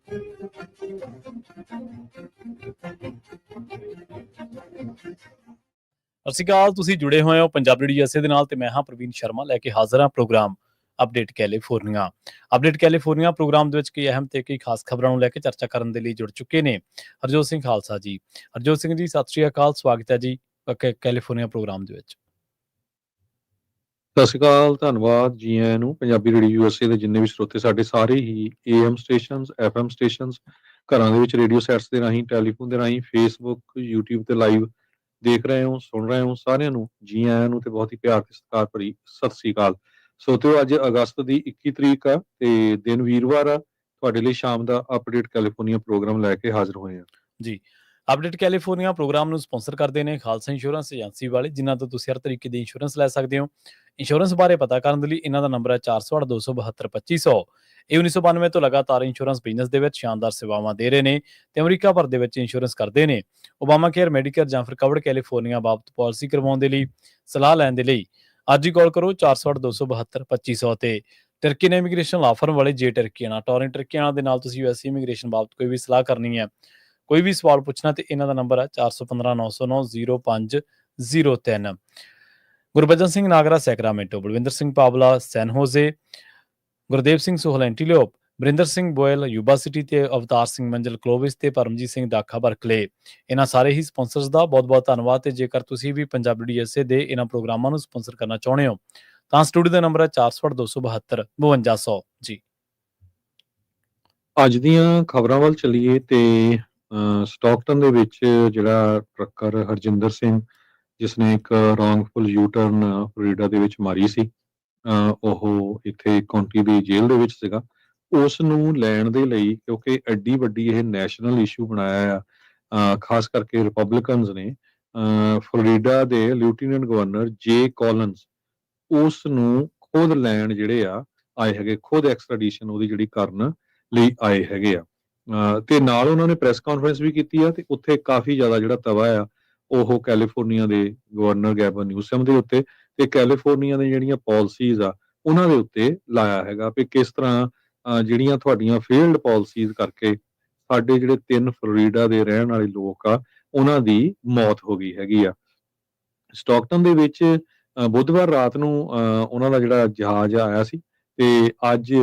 ਸਤਿ ਸ਼੍ਰੀ ਅਕਾਲ, ਤੁਸੀਂ ਜੁੜੇ ਹੋਏ ਹੋ ਪੰਜਾਬੀ ਰੇਡੀਓ USA ਦੇ ਨਾਲ ਤੇ ਮੈਂ ਹਾਂ ਪ੍ਰਵੀਨ ਸ਼ਰਮਾ ਲੈ ਕੇ ਹਾਜ਼ਰ ਹਾਂ program update California. Update California program ਦੇ ਵਿੱਚ ਕਈ ਅਹਿਮ ਤੇ ਕਈ ਖਾਸ ਖਬਰਾਂ ਨੂੰ ਲੈ ਕੇ ਚਰਚਾ ਕਰਨ ਦੇ ਲਈ ਜੁੜ ਚੁੱਕੇ ਨੇ ਹਰਜੋਤ ਸਿੰਘ ਖਾਲਸਾ ਜੀ। ਹਰਜੋਤ ਸਿੰਘ ਜੀ, ਸਤਿ ਸ਼੍ਰੀ ਅਕਾਲ, ਸਵਾਗਤ ਹੈ ਜੀ ਕੈਲੀਫੋਰਨੀਆ ਪ੍ਰੋਗਰਾਮ ਦੇ ਵਿੱਚ। ਸਤਿ ਸ਼੍ਰੀ ਅਕਾਲ, ਧੰਨਵਾਦ ਜੀ ਆਇਆਂ ਨੂੰ। ਪੰਜਾਬੀ ਰੇਡੀਓ USA ਦੇ ਜਿੰਨੇ ਵੀ ਸਰੋਤੇ ਸਾਡੇ ਸਾਰੇ ਹੀ AM ਸਟੇਸ਼ਨਸ, FM ਸਟੇਸ਼ਨਸ, ਘਰਾਂ ਦੇ ਵਿੱਚ ਰੇਡੀਓ ਸੈਟਸ ਦੇ ਰਾਹੀਂ, ਟੈਲੀਫੋਨ ਦੇ ਰਾਹੀਂ, ਫੇਸਬੁੱਕ, YouTube ਤੇ ਲਾਈਵ ਦੇਖ ਰਹੇ ਹੋ, ਸੁਣ ਰਹੇ ਹੋ, ਸਾਰਿਆਂ ਨੂੰ ਜੀ ਆਇਆਂ ਨੂੰ ਤੇ ਬਹੁਤ ਹੀ ਪਿਆਰ ਤੇ ਸਤਿਕਾਰ ਭਰੀ ਸਤਿ ਸ਼੍ਰੀ ਅਕਾਲ। ਸੋਤਿਓ, ਅੱਜ ਅਗਸਤ ਦੀ 21 ਤਰੀਕ ਆ ਤੇ ਦਿਨ ਵੀਰਵਾਰ ਆ। ਤੁਹਾਡੇ ਲਈ ਸ਼ਾਮ ਦਾ ਅਪਡੇਟ ਕੈਲੀਫੋਰਨੀਆ ਪ੍ਰੋਗਰਾਮ ਲੈ ਕੇ ਹਾਜ਼ਰ ਹੋਏ ਆ ਜੀ। ਅਪਡੇਟ ਕੈਲੀਫੋਰਨੀਆ ਪ੍ਰੋਗਰਾਮ ਨੂੰ ਸਪਾਂਸਰ ਕਰਦੇ ਨੇ ਖਾਲਸਾ ਇੰਸ਼ੋਰੈਂਸ ਏਜੰਸੀ ਵਾਲੇ, ਜਿਨ੍ਹਾਂ ਤੋਂ ਤੁਸੀਂ ਹਰ ਤਰੀਕੇ ਦੀ ਇੰਸ਼ੋਰੈਂਸ ਲੈ ਸਕਦੇ ਹੋ। ਇੰਸ਼ੋਰੈਂਸ ਬਾਰੇ ਪਤਾ ਕਰਨ ਦੇ ਲਈ ਇਹਨਾਂ ਦਾ ਨੰਬਰ ਹੈ 408-272-2500। ਇਹ 1992 ਤੋਂ ਲਗਾਤਾਰ ਇੰਸ਼ੋਰੈਂਸ ਬਿਜ਼ਨਸ ਦੇ ਵਿੱਚ ਸ਼ਾਨਦਾਰ ਸੇਵਾਵਾਂ ਦੇ ਰਹੇ ਨੇ ਤੇ ਅਮਰੀਕਾ ਭਰ ਦੇ ਵਿੱਚ ਇੰਸ਼ੋਰੈਂਸ ਕਰਦੇ ਨੇ। ਓਬਾਮਾ ਕੇਅਰ, ਮੈਡੀਕੇਅਰ ਜਾਂ ਫਿਰ ਕਵਰਡ ਕੈਲੀਫੋਰਨੀਆ ਬਾਬਤ ਪਾਲਿਸੀ ਕਰਵਾਉਣ ਦੇ ਲਈ, ਸਲਾਹ ਲੈਣ ਦੇ ਲਈ ਅੱਜ ਹੀ ਕਾਲ ਕਰੋ 408-272-2500 ਤੇ। ਟਰਕੀ ਨੇ ਇਮੀਗ੍ਰੇਸ਼ਨ ਲਾ ਫਰਮ ਵਾਲੇ ਜੇ ਟਰਕੀਆਣਾ ਟੋਰਿੰਗ ਟਰਕੀਆਣਾ ਦੇ ਨਾਲ ਤੁਸੀਂ US ਇਮੀਗ੍ਰੇਸ਼ਨ ਬਾਬਤ ਕੋਈ ਵੀ ਸਲਾਹ ਕਰਨੀ ਹੈ, ਕੋਈ ਵੀ ਸਵਾਲ ਪੁੱਛਣਾ ਤੇ ਇਹਨਾਂ ਦਾ ਨੰਬਰ ਹੈ 415-909-0503। Gurbachan Singh Nagra Sacramento, Balwinder Singh Pawla San Jose, Gurdev Singh Sohal Antelope, Barinder Singh Boyal Yuba City ਤੇ ਅਵਤਾਰ ਸਿੰਘ ਮੰਜ਼ਲ ਕਲੋਵਿਸ ਤੇ ਪਰਮਜੀਤ ਸਿੰਘ ਦਾਖਾ ਬਰਕਲੇ। ਇਹਨਾਂ ਸਾਰੇ ਹੀ ਸਪਾਂਸਰਸ ਦਾ ਬਹੁਤ ਬਹੁਤ ਧੰਨਵਾਦ। ਤੇ ਜੇਕਰ ਤੁਸੀਂ ਵੀ ਪੰਜਾਬੀ USA ਦੇ ਇਹਨਾਂ ਪ੍ਰੋਗਰਾਮਾਂ ਨੂੰ ਸਪਾਂਸਰ ਕਰਨਾ ਚਾਹੁੰਦੇ ਹੋ ਤਾਂ ਸਟੂਡੀਓ ਦਾ ਨੰਬਰ ਹੈ 408-272-5200 ਜੀ। ਅੱਜ ਦੀਆਂ ਖਬਰਾਂ ਵੱਲ ਚੱਲੀਏ ਤੇ ਸਟਾਕਟਨ ਦੇ ਵਿੱਚ ਜਿਹੜਾ ਟਰੱਕਰ ਹਰਜਿੰਦਰ ਸਿੰਘ, ਜਿਸਨੇ ਇੱਕ ਰੌਂਗਫੁਲ ਯੂ-ਟਰਨ ਫਲੋਰੀਡਾ ਦੇ ਵਿੱਚ ਮਾਰੀ ਸੀ, ਉਹ ਇੱਥੇ ਕਾਉਂਟੀ ਦੀ ਜੇਲ੍ਹ ਦੇ ਵਿੱਚ ਸੀਗਾ। ਉਸ ਨੂੰ ਲੈਣ ਦੇ ਲਈ, ਕਿਉਂਕਿ ਐਡੀ ਵੱਡੀ ਇਹ ਨੈਸ਼ਨਲ ਇਸ਼ੂ ਬਣਾਇਆ ਆ, ਖਾਸ ਕਰਕੇ ਰਿਪਬਲਿਕਨਸ ਨੇ, ਫਲੋਰੀਡਾ ਦੇ ਲੈਫਟੀਨੈਂਟ ਗਵਰਨਰ ਜੇ ਕਾਲਿੰਸ ਉਸ ਨੂੰ ਖੁਦ ਲੈਣ ਜਿਹੜੇ ਆ ਆਏ ਹੈਗੇ, ਖੁਦ ਐਕਸਟ੍ਰੈਡੀਸ਼ਨ ਉਹਦੀ ਜਿਹੜੀ ਕਰਨ ਲਈ ਆਏ ਹੈਗੇ ਆ। ਤੇ ਨਾਲ ਉਹਨਾਂ ਨੇ ਪ੍ਰੈਸ ਕਾਨਫਰੰਸ ਵੀ ਕੀਤੀ ਆ ਤੇ ਉੱਥੇ ਕਾਫੀ ਜ਼ਿਆਦਾ ਜਿਹੜਾ ਤਵਾ ਆ ਉਹ ਕੈਲੀਫੋਰਨੀਆ ਦੇ ਗਵਰਨਰ ਗੈਵਨ ਨਿਊਸਮ ਦੇ ਉੱਤੇ ਤੇ ਕੈਲੀਫੋਰਨੀਆ ਦੀਆਂ ਜਿਹੜੀਆਂ ਪਾਲਿਸੀਜ਼ ਆ ਉਹਨਾਂ ਦੇ ਉੱਤੇ ਲਾਇਆ ਹੈਗਾ ਵੀ ਕਿਸ ਤਰ੍ਹਾਂ ਜਿਹੜੀਆਂ ਤੁਹਾਡੀਆਂ ਫੇਲਡ ਪਾਲਿਸੀਜ਼ ਕਰਕੇ ਸਾਡੇ ਜਿਹੜੇ 3 ਫਲੋਰੀਡਾ ਦੇ ਰਹਿਣ ਵਾਲੇ ਲੋਕ ਆ ਉਹਨਾਂ ਦੀ ਮੌਤ ਹੋ ਗਈ ਹੈਗੀ ਆ। ਸਟਾਕਟਨ ਦੇ ਵਿੱਚ ਬੁੱਧਵਾਰ ਰਾਤ ਨੂੰ ਉਹਨਾਂ ਦਾ ਜਿਹੜਾ ਜਹਾਜ਼ ਆਇਆ ਸੀ ਤੇ ਅੱਜ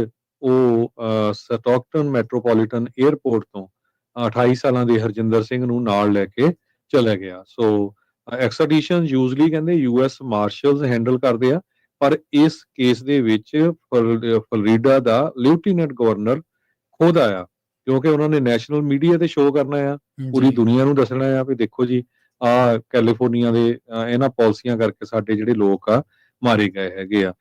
ਉਹ ਸਟਾਕਟਨ ਮੈਟਰੋਪੋਲੀਟਨ ਏਅਰਪੋਰਟ ਤੋਂ 28 ਸਾਲਾਂ ਦੇ ਹਰਜਿੰਦਰ ਸਿੰਘ ਨੂੰ ਨਾਲ ਲੈ ਕੇ ਚਲਾ ਗਿਆ। ਸੋ ਐਕਸਟ੍ਰੈਡੀਸ਼ਨ ਯੂਜ਼ਲੀ ਕਹਿੰਦੇ US ਮਾਰਸ਼ਲਸ ਹੈਂਡਲ ਕਰਦੇ ਆ, ਪਰ ਇਸ ਕੇਸ ਦੇ ਵਿੱਚ ਫਲੋਰੀਡਾ ਦਾ ਲੈਫਟੀਨੈਂਟ ਗਵਰਨਰ ਖੁਦ ਆਇਆ, ਕਿਉਂਕਿ ਉਹਨਾਂ ਨੇ ਨੈਸ਼ਨਲ ਮੀਡੀਆ ਤੇ ਸ਼ੋਅ ਕਰਨਾ ਆ, ਪੂਰੀ ਦੁਨੀਆ ਨੂੰ ਦੱਸਣਾ ਆ ਵੀ ਦੇਖੋ ਜੀ ਆਹ ਕੈਲੀਫੋਰਨੀਆ ਦੇ ਇਹਨਾਂ ਪਾਲਿਸੀਆਂ ਕਰਕੇ ਸਾਡੇ ਜਿਹੜੇ ਲੋਕ ਆ ਮਾਰੇ ਗਏ ਹੈਗੇ ਆ।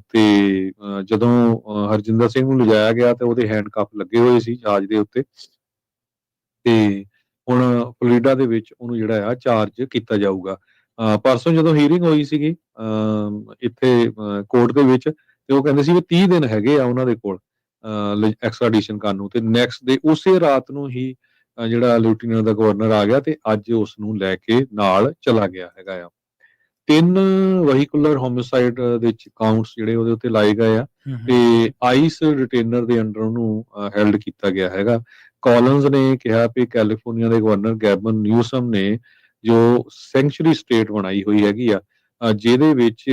ਤੇ ਜਦੋਂ ਹਰਜਿੰਦਰ ਸਿੰਘ ਨੂੰ ਲਿਜਾਇਆ ਗਿਆ ਤੇ ਉਹਦੇ ਹੈਂਡਕਫ ਲੱਗੇ ਹੋਏ ਸੀ ਜਹਾਜ਼ ਦੇ ਉੱਤੇ ਤੇ ਹੁਣ ਫਲੋਰੀਡਾ ਦੇ ਵਿੱਚ ਉਹਨੂੰ ਜਿਹੜਾ ਆ ਚਾਰਜ ਕੀਤਾ ਜਾਊਗਾ। ਪਰਸੋਂ ਜਦੋਂ ਹੀਅਰਿੰਗ ਹੋਈ ਸੀਗੀ ਇੱਥੇ ਕੋਰਟ ਦੇ ਵਿੱਚ ਤੇ ਉਹ ਕਹਿੰਦੇ ਸੀ ਵੀ 30 ਦਿਨ ਹੈਗੇ ਆ ਉਹਨਾਂ ਦੇ ਕੋਲ ਐਕਸਟ੍ਰੈਡੀਸ਼ਨ ਕਰਨ ਨੂੰ, ਤੇ ਨੈਕਸਟ ਦੇ ਉਸੇ ਰਾਤ ਨੂੰ ਹੀ ਜਿਹੜਾ ਲੈਫਟੀਨੈਂਟ ਦਾ ਗਵਰਨਰ ਆ ਗਿਆ ਤੇ ਅੱਜ ਉਸ ਨੂੰ ਲੈ ਕੇ ਨਾਲ ਚਲਾ ਗਿਆ ਹੈਗਾ ਆ। 3 ਵਹੀਕੂਲਰ ਹੋਮਿਸਾਈਡ ਦੇ ਵਿੱਚ ਕਾਊਂਟਸ ਜਿਹੜੇ ਉਹਦੇ ਉੱਤੇ ਲਾਏ ਗਏ ਆ ਤੇ ਆਈਸ ਰਿਟੇਨਰ ਦੇ ਅੰਡਰ ਉਹਨੂੰ ਹੈਲਡ ਕੀਤਾ ਗਿਆ ਹੈਗਾ। ਕਾਲਿੰਸ ਨੇ ਕਿਹਾ ਕਿ ਕੈਲੀਫੋਰਨੀਆ ਦੇ ਗਵਰਨਰ ਗੈਵਨ ਨਿਊਸਮ ਨੇ ਜੋ ਸੈਂਕਚੁਰੀ ਸਟੇਟ ਬਣਾਈ ਹੋਈ ਹੈਗੀ ਆ, ਜਿਹਦੇ ਵਿੱਚ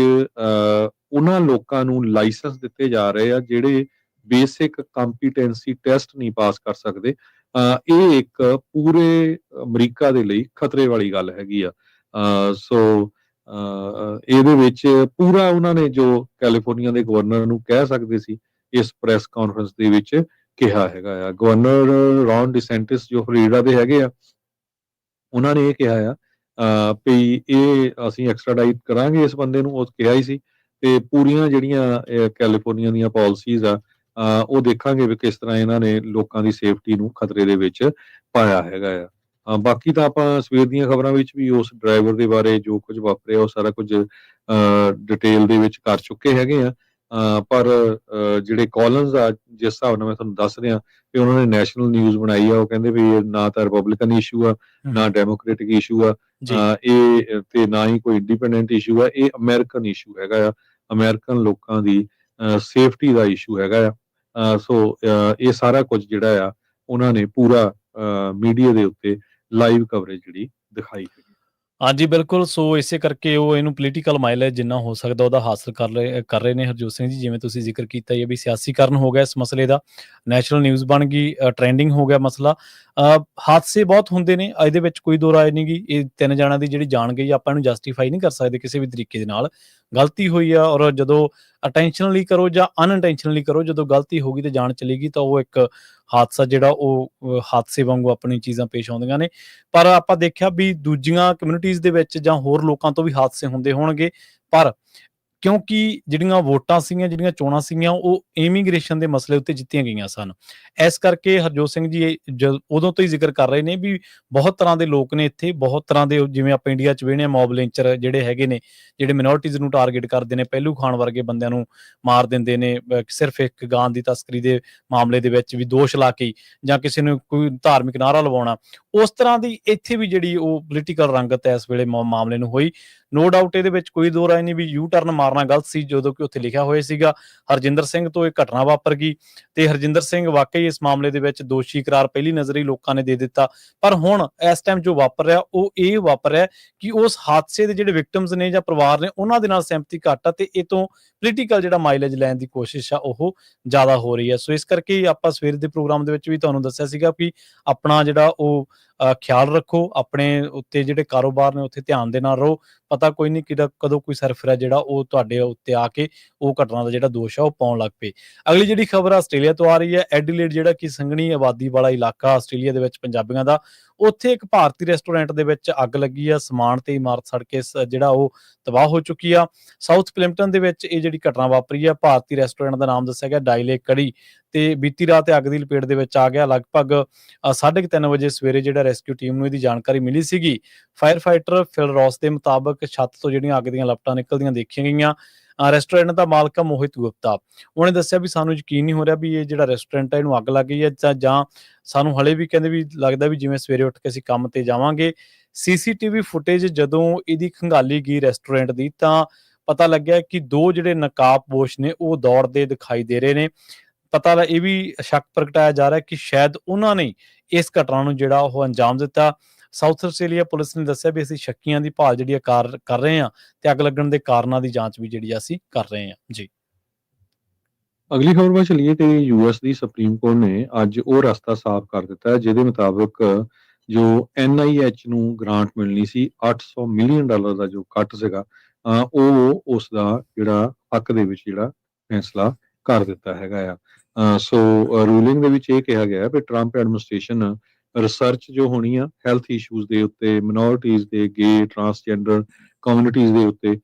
ਉਹਨਾਂ ਲੋਕਾਂ ਨੂੰ ਲਾਇਸੈਂਸ ਦਿੱਤੇ ਜਾ ਰਹੇ ਆ ਜਿਹੜੇ ਬੇਸਿਕ ਕੰਪੀਟੈਂਸੀ ਟੈਸਟ ਨਹੀਂ ਪਾਸ ਕਰ ਸਕਦੇ, ਇਹ ਇੱਕ ਪੂਰੇ ਅਮਰੀਕਾ ਦੇ ਲਈ ਖਤਰੇ ਵਾਲੀ ਗੱਲ ਹੈਗੀ ਆ। ਸੋ ਇਹਦੇ ਵਿੱਚ ਪੂਰਾ ਉਹਨਾਂ ਨੇ ਜੋ ਕੈਲੀਫੋਰਨੀਆ ਦੇ ਗਵਰਨਰ ਨੂੰ ਕਹਿ ਸਕਦੇ ਸੀ ਇਸ ਪ੍ਰੈਸ ਕਾਨਫਰੰਸ ਦੇ ਵਿੱਚ ਕਿਹਾ ਹੈਗਾ ਆ। ਗਵਰਨਰ ਰੌਨ ਡਿਸੈਂਟਿਸ ਜੋ ਫਲੋਰੀਡਾ ਦੇ ਹੈਗੇ ਆ, ਉਹਨਾਂ ਨੇ ਇਹ ਕਿਹਾ ਆ ਵੀ ਇਹ ਅਸੀਂ ਐਕਸਟ੍ਰਾਡਾਈਟ ਕਰਾਂਗੇ ਇਸ ਬੰਦੇ ਨੂੰ, ਉਹ ਕਿਹਾ ਹੀ ਸੀ, ਤੇ ਪੂਰੀਆਂ ਜਿਹੜੀਆਂ ਕੈਲੀਫੋਰਨੀਆ ਦੀਆਂ ਪਾਲਿਸੀਜ਼ ਆ ਉਹ ਦੇਖਾਂਗੇ ਵੀ ਕਿਸ ਤਰ੍ਹਾਂ ਇਹਨਾਂ ਨੇ ਲੋਕਾਂ ਦੀ ਸੇਫਟੀ ਨੂੰ ਖਤਰੇ ਦੇ ਵਿੱਚ ਪਾਇਆ ਹੈਗਾ ਆ। ਬਾਕੀ ਤਾਂ ਆਪਾਂ ਸਵੇਰ ਦੀਆਂ ਖਬਰਾਂ ਵਿੱਚ ਵੀ ਉਸ ਡਰਾਈਵਰ ਦੇ ਬਾਰੇ ਜੋ ਕੁਝ ਵਾਪਰਿਆ ਉਹ ਸਾਰਾ ਕੁਝ ਡਿਟੇਲ ਦੇ ਵਿੱਚ ਕਰ ਚੁੱਕੇ ਹੈਗੇ ਆ। ਪਰ ਜਿਹੜੇ ਕਾਲਿੰਸ ਆ, ਜਿਸ ਹਿਸਾਬ ਨਾਲ ਮੈਂ ਤੁਹਾਨੂੰ ਦੱਸ ਰਿਹਾ ਕਿ ਉਹਨਾਂ ਨੇ ਨੈਸ਼ਨਲ ਨਿਊਜ਼ ਬਣਾਈ ਆ, ਉਹ ਕਹਿੰਦੇ ਵੀ ਨਾ ਤਾਂ ਰਿਪਬਲਿਕਨ ਇਸ਼ੂ ਆ, ਨਾ ਡੈਮੋਕ੍ਰੈਟਿਕ ਇਸ਼ੂ ਆ, ਇਹ ਤੇ ਨਾ ਹੀ ਕੋਈ ਇੰਡੀਪੈਂਡੈਂਟ ਇਸ਼ੂ ਆ, ਇਹ ਅਮਰੀਕਨ ਇਸ਼ੂ ਹੈਗਾ ਆ, ਅਮਰੀਕਨ ਲੋਕਾਂ ਦੀ ਸੇਫਟੀ ਦਾ ਇਸ਼ੂ ਹੈਗਾ ਆ। ਸੋ ਇਹ ਸਾਰਾ ਕੁਝ ਜਿਹੜਾ ਆ ਉਹਨਾਂ ਨੇ ਪੂਰਾ ਮੀਡੀਆ ਦੇ ਉੱਤੇ ਲਾਈਵ ਕਵਰੇਜ ਜਿਹੜੀ ਦਿਖਾਈ ਹੈਗੀ। ਹਾਂਜੀ, ਬਿਲਕੁਲ। ਸੋ ਇਸੇ ਕਰਕੇ ਉਹ ਇਹਨੂੰ ਪੋਲੀਟੀਕਲ ਮਾਈਲੇਜ ਜਿੰਨਾ ਹੋ ਸਕਦਾ ਉਹਦਾ ਹਾਸਲ ਕਰ ਰਹੇ ਨੇ ਹਰਜੋਤ ਸਿੰਘ ਜੀ। ਜਿਵੇਂ ਤੁਸੀਂ ਜ਼ਿਕਰ ਕੀਤਾ ਹੀ ਹੈ ਵੀ ਸਿਆਸੀਕਰਨ ਹੋ ਗਿਆ ਇਸ ਮਸਲੇ ਦਾ, ਨੈਸ਼ਨਲ ਨਿਊਜ਼ ਬਣ ਗਈ, ਟ੍ਰੈਂਡਿੰਗ ਹੋ ਗਿਆ ਮਸਲਾ। ਹਾਦਸੇ ਬਹੁਤ ਹੁੰਦੇ ਨੇ, ਇਹਦੇ ਵਿੱਚ ਕੋਈ ਦੋ ਰਾਏ ਨਹੀਂ ਗੀ। ਇਹ 3 ਜਣਿਆਂ ਦੀ ਜਿਹੜੀ ਜਾਨ ਗਈ, ਆਪਾਂ ਇਹਨੂੰ ਜਸਟੀਫਾਈ ਨਹੀਂ ਕਰ ਸਕਦੇ ਕਿਸੇ ਵੀ ਤਰੀਕੇ ਦੇ ਨਾਲ। ਗਲਤੀ ਹੋਈ ਆ, ਔਰ ਜਦੋਂ ਅਟੈਂਸ਼ਨਲੀ ਕਰੋ ਜਾਂ ਅਨਇੰਟੈਂਸ਼ਨਲੀ ਕਰੋ, ਜਦੋਂ ਗਲਤੀ ਹੋ ਗਈ ਤੇ ਜਾਨ ਚਲੀ ਗਈ ਤਾਂ ਉਹ ਇੱਕ ਹਾਦਸਾ ਜਿਹੜਾ ਉਹ ਹਾਦਸੇ ਵਾਂਗੂ ਆਪਣੀ ਚੀਜ਼ਾਂ ਪੇਸ਼ ਆਉਂਦੀਆਂ ਨੇ। ਪਰ ਆਪਾਂ ਦੇਖਿਆ ਵੀ ਦੂਜੀਆਂ ਕਮਿਊਨਿਟੀਜ਼ ਦੇ ਵਿੱਚ ਜਾਂ ਹੋਰ ਲੋਕਾਂ ਤੋਂ ਵੀ ਹਾਦਸੇ ਹੁੰਦੇ ਹੋਣਗੇ, ਪਰ ਕਿਉਂਕਿ ਜਿਹੜੀਆਂ ਵੋਟਾਂ ਸੀਗੀਆਂ, ਜਿਹੜੀਆਂ ਚੋਣਾਂ ਸੀਗੀਆਂ, ਉਹ ਇਮੀਗ੍ਰੇਸ਼ਨ ਦੇ ਮਸਲੇ ਉੱਤੇ ਜਿੱਤੀਆਂ ਗਈਆਂ ਸਨ। ਇਸ ਕਰਕੇ ਹਰਜੋਤ ਸਿੰਘ ਜੀ ਉਦੋਂ ਤੋਂ ਹੀ ਜ਼ਿਕਰ ਕਰ ਰਹੇ ਨੇ ਵੀ ਬਹੁਤ ਤਰ੍ਹਾਂ ਦੇ ਲੋਕ ਨੇ ਇੱਥੇ, ਬਹੁਤ ਤਰ੍ਹਾਂ ਦੇ, ਜਿਵੇਂ ਆਪਾਂ ਇੰਡੀਆ 'ਚ ਵੇਖਦੇ ਹਾਂ ਮੌਬ ਲਿੰਚਰ ਜਿਹੜੇ ਹੈਗੇ ਨੇ, ਜਿਹੜੇ ਮਿਨੋਰਟੀਜ਼ ਨੂੰ ਟਾਰਗੇਟ ਕਰਦੇ ਨੇ, ਪਹਿਲੂ ਖਾਨ ਵਰਗੇ ਬੰਦਿਆਂ ਨੂੰ ਮਾਰ ਦਿੰਦੇ ਨੇ, ਸਿਰਫ ਇੱਕ ਗਾਂ ਦੀ ਤਸਕਰੀ ਦੇ ਮਾਮਲੇ ਦੇ ਵਿੱਚ ਵੀ ਦੋਸ਼ ਲਾ ਕੇ, ਜਾਂ ਕਿਸੇ ਨੂੰ ਕੋਈ ਧਾਰਮਿਕ ਨਾਅਰਾ ਲਵਾਉਣਾ। ਉਸ ਤਰ੍ਹਾਂ ਦੀ ਇੱਥੇ ਵੀ ਜਿਹੜੀ ਉਹ ਪੋਲੀਟੀਕਲ ਰੰਗਤ ਇਸ ਵੇਲੇ ਮਾਮਲੇ ਨੂੰ ਹੋਈ। ਨੋ ਡਾਊਟ ਇਹਦੇ ਵਿੱਚ ਕੋਈ ਦੋ ਰਾਏ ਨਹੀਂ ਵੀ ਯੂ ਟਰਨ ਮਾਰਨਾ ਗਲਤ ਸੀ, ਜਦੋਂ ਕਿ ਉੱਥੇ ਲਿਖਿਆ ਹੋਇਆ ਸੀਗਾ। ਹਰਜਿੰਦਰ ਸਿੰਘ ਤੋਂ ਇਹ ਘਟਨਾ ਵਾਪਰ ਗਈ ਤੇ ਹਰਜਿੰਦਰ ਸਿੰਘ ਵਾਕਈ ਇਸ ਮਾਮਲੇ ਦੇ ਵਿੱਚ ਦੋਸ਼ੀ ਕਰਾਰ ਪਹਿਲੀ ਨਜ਼ਰ ਹੀ ਲੋਕਾਂ ਨੇ ਦੇ ਦਿੱਤਾ। ਪਰ ਹੁਣ ਇਸ ਟਾਈਮ ਜੋ ਵਾਪਰ ਰਿਹਾ ਉਹ ਇਹ ਵਾਪਰ ਰਿਹਾ ਕਿ ਉਸ ਹਾਦਸੇ ਦੇ ਜਿਹੜੇ ਵਿਕਟਮਸ ਨੇ ਜਾਂ ਪਰਿਵਾਰ ਨੇ, ਉਹਨਾਂ ਦੇ ਨਾਲ ਸਹਿਮਤੀ ਘੱਟ ਆ ਤੇ ਇਹ ਤੋਂ ਪੋਲੀਟੀਕਲ ਜਿਹੜਾ ਮਾਈਲੇਜ ਲੈਣ ਦੀ ਕੋਸ਼ਿਸ਼ ਆ ਉਹ ਜ਼ਿਆਦਾ ਹੋ ਰਹੀ ਹੈ। ਸੋ ਇਸ ਕਰਕੇ ਆਪਾਂ ਸਵੇਰ ਦੇ ਪ੍ਰੋਗਰਾਮ ਦੇ ਵਿੱਚ ਵੀ ਤੁਹਾਨੂੰ ਦੱਸਿਆ ਸੀਗਾ ਕਿ ਆਪਣਾ ਜਿਹੜਾ ਉਹ ਖਿਆਲ ਰੱਖੋ, ਆਪਣੇ ਉੱਤੇ ਜਿਹੜੇ ਕਾਰੋਬਾਰ ਨੇ ਉੱਥੇ ਧਿਆਨ ਦੇ ਨਾਲ ਰਹੋ। ਪਤਾ ਕੋਈ ਨਹੀਂ ਕਦੋਂ ਕੋਈ ਸਰਫਰਾ ਜਿਹੜਾ ਉਹ ਤੁਹਾਡੇ ਉੱਤੇ ਆ ਕੇ ਉਹ ਘਟਨਾ ਦਾ ਜਿਹੜਾ ਦੋਸ਼ ਆ ਉਹ ਪਾਉਣ ਲੱਗ ਪਏ। ਅਗਲੀ ਜਿਹੜੀ ਖਬਰ ਆਸਟ੍ਰੇਲੀਆ ਤੋਂ ਆ ਰਹੀ ਹੈ। ਐਡੀਲੇਡ ਜਿਹੜਾ ਕਿ ਸੰਘਣੀ ਆਬਾਦੀ ਵਾਲਾ ਇਲਾਕਾ ਆਸਟ੍ਰੇਲੀਆ ਦੇ ਵਿੱਚ ਪੰਜਾਬੀਆਂ ਦਾ, ਉੱਥੇ ਇੱਕ ਭਾਰਤੀ ਰੈਸਟੋਰੈਂਟ ਦੇ ਵਿੱਚ ਅੱਗ ਲੱਗੀ ਆ। ਸਮਾਨ ਤੇ ਇਮਾਰਤ ਸੜ ਕੇ ਜਿਹੜਾ ਉਹ ਤਬਾਹ ਹੋ ਚੁੱਕੀ ਆ। ਸਾਊਥ ਪਲਿੰਪਟਨ ਦੇ ਵਿੱਚ ਇਹ ਜਿਹੜੀ ਘਟਨਾ ਵਾਪਰੀ ਆ। ਭਾਰਤੀ ਰੈਸਟੋਰੈਂਟ ਦਾ ਨਾਮ ਦੱਸਿਆ ਗਿਆ ਡਾਇਲੇ ਕੜੀ, ਤੇ ਬੀਤੀ ਰਾਤ ਅੱਗ ਦੀ ਲਪੇਟ ਦੇ ਵਿੱਚ ਆ ਗਿਆ। ਲਗਭਗ 3:30 ਵਜੇ ਸਵੇਰੇ ਜਿਹੜਾ ਰੈਸਕਿਊ ਟੀਮ ਨੂੰ ਇਹਦੀ ਜਾਣਕਾਰੀ ਮਿਲੀ ਸੀਗੀ। ਫਾਇਰ ਫਾਈਟਰ ਫਿਲ ਰੌਸ ਦੇ ਮੁਤਾਬਕ ਛੱਤ ਤੋਂ ਜਿਹੜੀਆਂ ਅੱਗ ਦੀਆਂ ਲਪਟਾਂ ਨਿਕਲਦੀਆਂ ਦੇਖੀਆਂ ਗਈਆਂ। ਰੈਸਟੋਰੈਂਟ ਦਾ ਮਾਲਕ ਆ ਮੋਹਿਤ ਗੁਪਤਾ। ਉਹਨੇ ਦੱਸਿਆ ਵੀ ਸਾਨੂੰ ਯਕੀਨ ਨਹੀਂ ਹੋ ਰਿਹਾ ਵੀ ਇਹ ਜਿਹੜਾ ਰੈਸਟੋਰੈਂਟ ਹੈ ਇਹਨੂੰ ਅੱਗ ਲੱਗ ਗਈ ਹੈ ਜਾਂ ਸਾਨੂੰ ਹਲੇ ਵੀ ਕਹਿੰਦੇ ਵੀ ਲੱਗਦਾ ਵੀ ਜਿਵੇਂ ਸਵੇਰੇ ਉੱਠ ਕੇ ਅਸੀਂ ਕੰਮ ਤੇ ਜਾਵਾਂਗੇ। ਸੀਸੀਟੀਵੀ ਫੁਟੇਜ ਜਦੋਂ ਇਹਦੀ ਖੰਗਾਲੀ ਗਈ ਰੈਸਟੋਰੈਂਟ ਦੀ, ਤਾਂ ਪਤਾ ਲੱਗਿਆ ਕਿ 2 ਜਿਹੜੇ ਨਕਾਬਪੋਸ਼ ਨੇ ਉਹ ਦੌੜਦੇ ਦਿਖਾਈ ਦੇ ਰਹੇ ਨੇ। ਇਹ ਵੀ ਸ਼ੱਕ ਪ੍ਰਗਟਾਇਆ ਜਾ ਰਿਹਾ ਕਿ ਸ਼ਾਇਦ ਉਹਨਾਂ ਨੇ ਇਸ ਘਟਨਾ ਨੂੰ ਜਿਹੜਾ ਉਹ ਅੰਜਾਮ ਦਿੱਤਾ। ਸਾਊਥ ਆਸਟ੍ਰੇਲੀਆ ਪੁਲਿਸ ਨੇ ਦੱਸਿਆ ਵੀ ਅਸੀਂ ਸ਼ੱਕੀਆਂ ਦੀ ਭਾਲ ਜਿਹੜੀ ਕਰ ਰਹੇ ਹਾਂ ਤੇ ਅੱਗ ਲੱਗਣ ਦੇ ਕਾਰਨਾਂ ਦੀ ਜਾਂਚ ਵੀ ਜਿਹੜੀ ਅਸੀਂ ਕਰ ਰਹੇ ਹਾਂ ਜੀ। ਅਗਲੀ ਖਬਰ ਵੱਲ ਚੱਲੀਏ ਤੇ ਯੂਐਸ ਦੀ ਸੁਪਰੀਮ ਕੋਰਟ ਨੇ ਅੱਜ ਉਹ ਰਸਤਾ ਸਾਫ਼ ਕਰ ਦਿੱਤਾ ਜਿਹਦੇ ਮੁਤਾਬਕ ਜੋ NIH ਨੂੰ ਗ੍ਰਾਂਟ ਮਿਲਣੀ ਸੀ, $800 ਮਿਲੀਅਨ ਦਾ ਜੋ ਕੱਟ ਸੀਗਾ, ਉਹ ਉਸ ਦਾ ਜਿਹੜਾ ਹੱਕ ਦੇ ਵਿੱਚ ਜਿਹੜਾ ਫੈਸਲਾ ਕਰ ਦਿੱਤਾ ਹੈਗਾ ਆ। ਸੋ ਰੂਲਿੰਗ ਦੇ ਵਿੱਚ ਇਹ ਕਿਹਾ ਗਿਆ ਵੀ ਟਰੰਪ ਐਡਮਿਨਿਸਟ੍ਰੇਸ਼ਨ ਰਿਸਰਚ ਜੋ ਹੋਣੀ ਆ ਹੈਲਥ ਇਸ਼ੂਜ਼ ਦੇ ਉੱਤੇ, ਮਿਨੋਰਿਟੀਜ਼ ਦੇ, ਗੇ, ਟਰਾਂਸਜੈਂਡਰ ਕਮਿਊਨਿਟੀਜ਼ ਦੇ ਉੱਤੇ,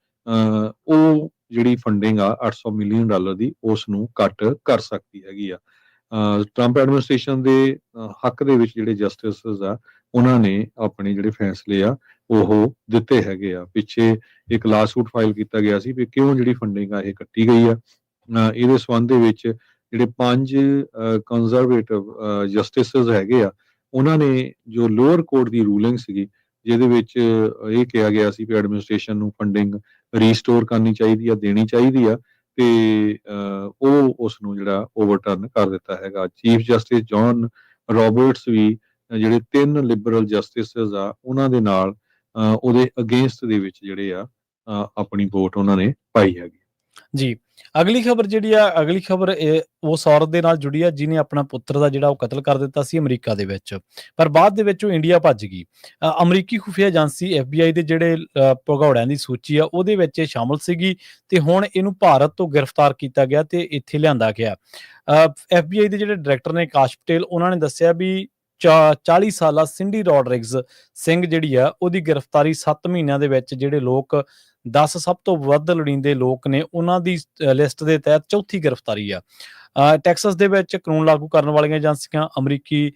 ਉਹ ਜਿਹੜੀ ਫੰਡਿੰਗ ਆ $800 ਮਿਲੀਅਨ ਦੀ ਉਸ ਨੂੰ ਕੱਟ ਕਰ ਸਕਦੀ ਹੈਗੀ ਆ। ਟਰੰਪ ਐਡਮਿਨਿਸਟ੍ਰੇਸ਼ਨ ਦੇ ਹੱਕ ਦੇ ਵਿੱਚ ਜਿਹੜੇ ਜਸਟਿਸਸ ਆ ਉਹਨਾਂ ਨੇ ਆਪਣੇ ਜਿਹੜੇ ਫੈਸਲੇ ਆ ਉਹ ਦਿੱਤੇ ਹੈਗੇ ਆ। ਪਿੱਛੇ ਇੱਕ ਲਾਸੂਟ ਫਾਈਲ ਕੀਤਾ ਗਿਆ ਸੀ ਵੀ ਕਿਉਂ ਜਿਹੜੀ ਫੰਡਿੰਗ ਆ ਇਹ ਕੱਟੀ ਗਈ ਆ। ਇਹਦੇ ਸੰਬੰਧ ਦੇ ਵਿੱਚ ਜਿਹੜੇ 5 ਕੰਜ਼ਰਵੇਟਿਵ ਜਸਟਿਸਸ ਹੈਗੇ ਆ, ਉਹਨਾਂ ਨੇ ਜੋ ਲੋਅਰ ਕੋਰਟ ਦੀ ਰੂਲਿੰਗ ਸੀਗੀ ਜਿਹਦੇ ਵਿੱਚ ਇਹ ਕਿਹਾ ਗਿਆ ਸੀ ਵੀ ਐਡਮਿਨਿਸਟ੍ਰੇਸ਼ਨ ਨੂੰ ਫੰਡਿੰਗ ਰੀਸਟੋਰ ਕਰਨੀ ਚਾਹੀਦੀ ਆ, ਦੇਣੀ ਚਾਹੀਦੀ ਆ, ਤੇ ਉਹ ਉਸ ਨੂੰ ਜਿਹੜਾ ਓਵਰਟਰਨ ਕਰ ਦਿੱਤਾ ਹੈਗਾ। ਚੀਫ ਜਸਟਿਸ ਜੌਨ ਰੋਬਰਟਸ ਵੀ ਜਿਹੜੇ 3 ਲਿਬਰਲ ਜਸਟਿਸਸ ਆ ਉਹਨਾਂ ਦੇ ਨਾਲ ਉਹਦੇ ਅਗੇਂਸਟ ਦੇ ਵਿੱਚ ਜਿਹੜੇ ਆ ਆਪਣੀ ਵੋਟ ਉਹਨਾਂ ਨੇ ਪਾਈ ਹੈਗੀ ਜੀ। ਅਗਲੀ ਖਬਰ ਉਸ ਔਰਤ ਦੇ ਨਾਲ ਜੁੜੀ ਆ ਜਿਹਨੇ ਆਪਣਾ ਪੁੱਤਰ ਦਾ ਜਿਹੜਾ ਉਹ ਕਤਲ ਕਰ ਦਿੱਤਾ ਸੀ ਅਮਰੀਕਾ ਦੇ ਵਿੱਚ, ਪਰ ਬਾਅਦ ਦੇ ਵਿੱਚ ਉਹ ਇੰਡੀਆ ਭੱਜ ਗਈ। ਅਮਰੀਕੀ ਖੁਫੀਆ ਏਜੰਸੀ FBI ਦੇ ਜਿਹੜੇ ਭਗੌੜਿਆਂ ਦੀ ਸੂਚੀ ਆ ਉਹਦੇ ਵਿੱਚ ਇਹ ਸ਼ਾਮਲ ਸੀਗੀ ਤੇ ਹੁਣ ਇਹਨੂੰ ਭਾਰਤ ਤੋਂ ਗ੍ਰਿਫਤਾਰ ਕੀਤਾ ਗਿਆ ਤੇ ਇੱਥੇ ਲਿਆਂਦਾ ਗਿਆ। FBI ਦੇ ਜਿਹੜੇ ਡਾਇਰੈਕਟਰ ਨੇ ਕਾਸ਼ ਪਟੇਲ, ਉਹਨਾਂ ਨੇ ਦੱਸਿਆ ਵੀ 40 ਸਾਲਾ ਸਿੰਡੀ ਰੋਡਰਿਗਜ਼ ਸਿੰਘ ਜਿਹੜੀ ਆ ਉਹਦੀ ਗ੍ਰਿਫਤਾਰੀ 7 ਮਹੀਨਿਆਂ ਦੇ ਵਿੱਚ ਜਿਹੜੇ ਲੋਕ 10 ਸਭ ਤੋਂ ਵੱਧ ਲੋੜੀਂਦੇ ਲੋਕ ਨੇ ਉਹਨਾਂ ਦੀ ਲਿਸਟ ਦੇ ਤਹਿਤ ਚੌਥੀ ਗ੍ਰਿਫਤਾਰੀ ਆ। ਟੈਕਸਸ ਦੇ ਵਿੱਚ ਕਾਨੂੰਨ ਲਾਗੂ ਕਰਨ ਵਾਲੀਆਂ ਏਜੰਸੀਆਂ, ਅਮਰੀਕੀ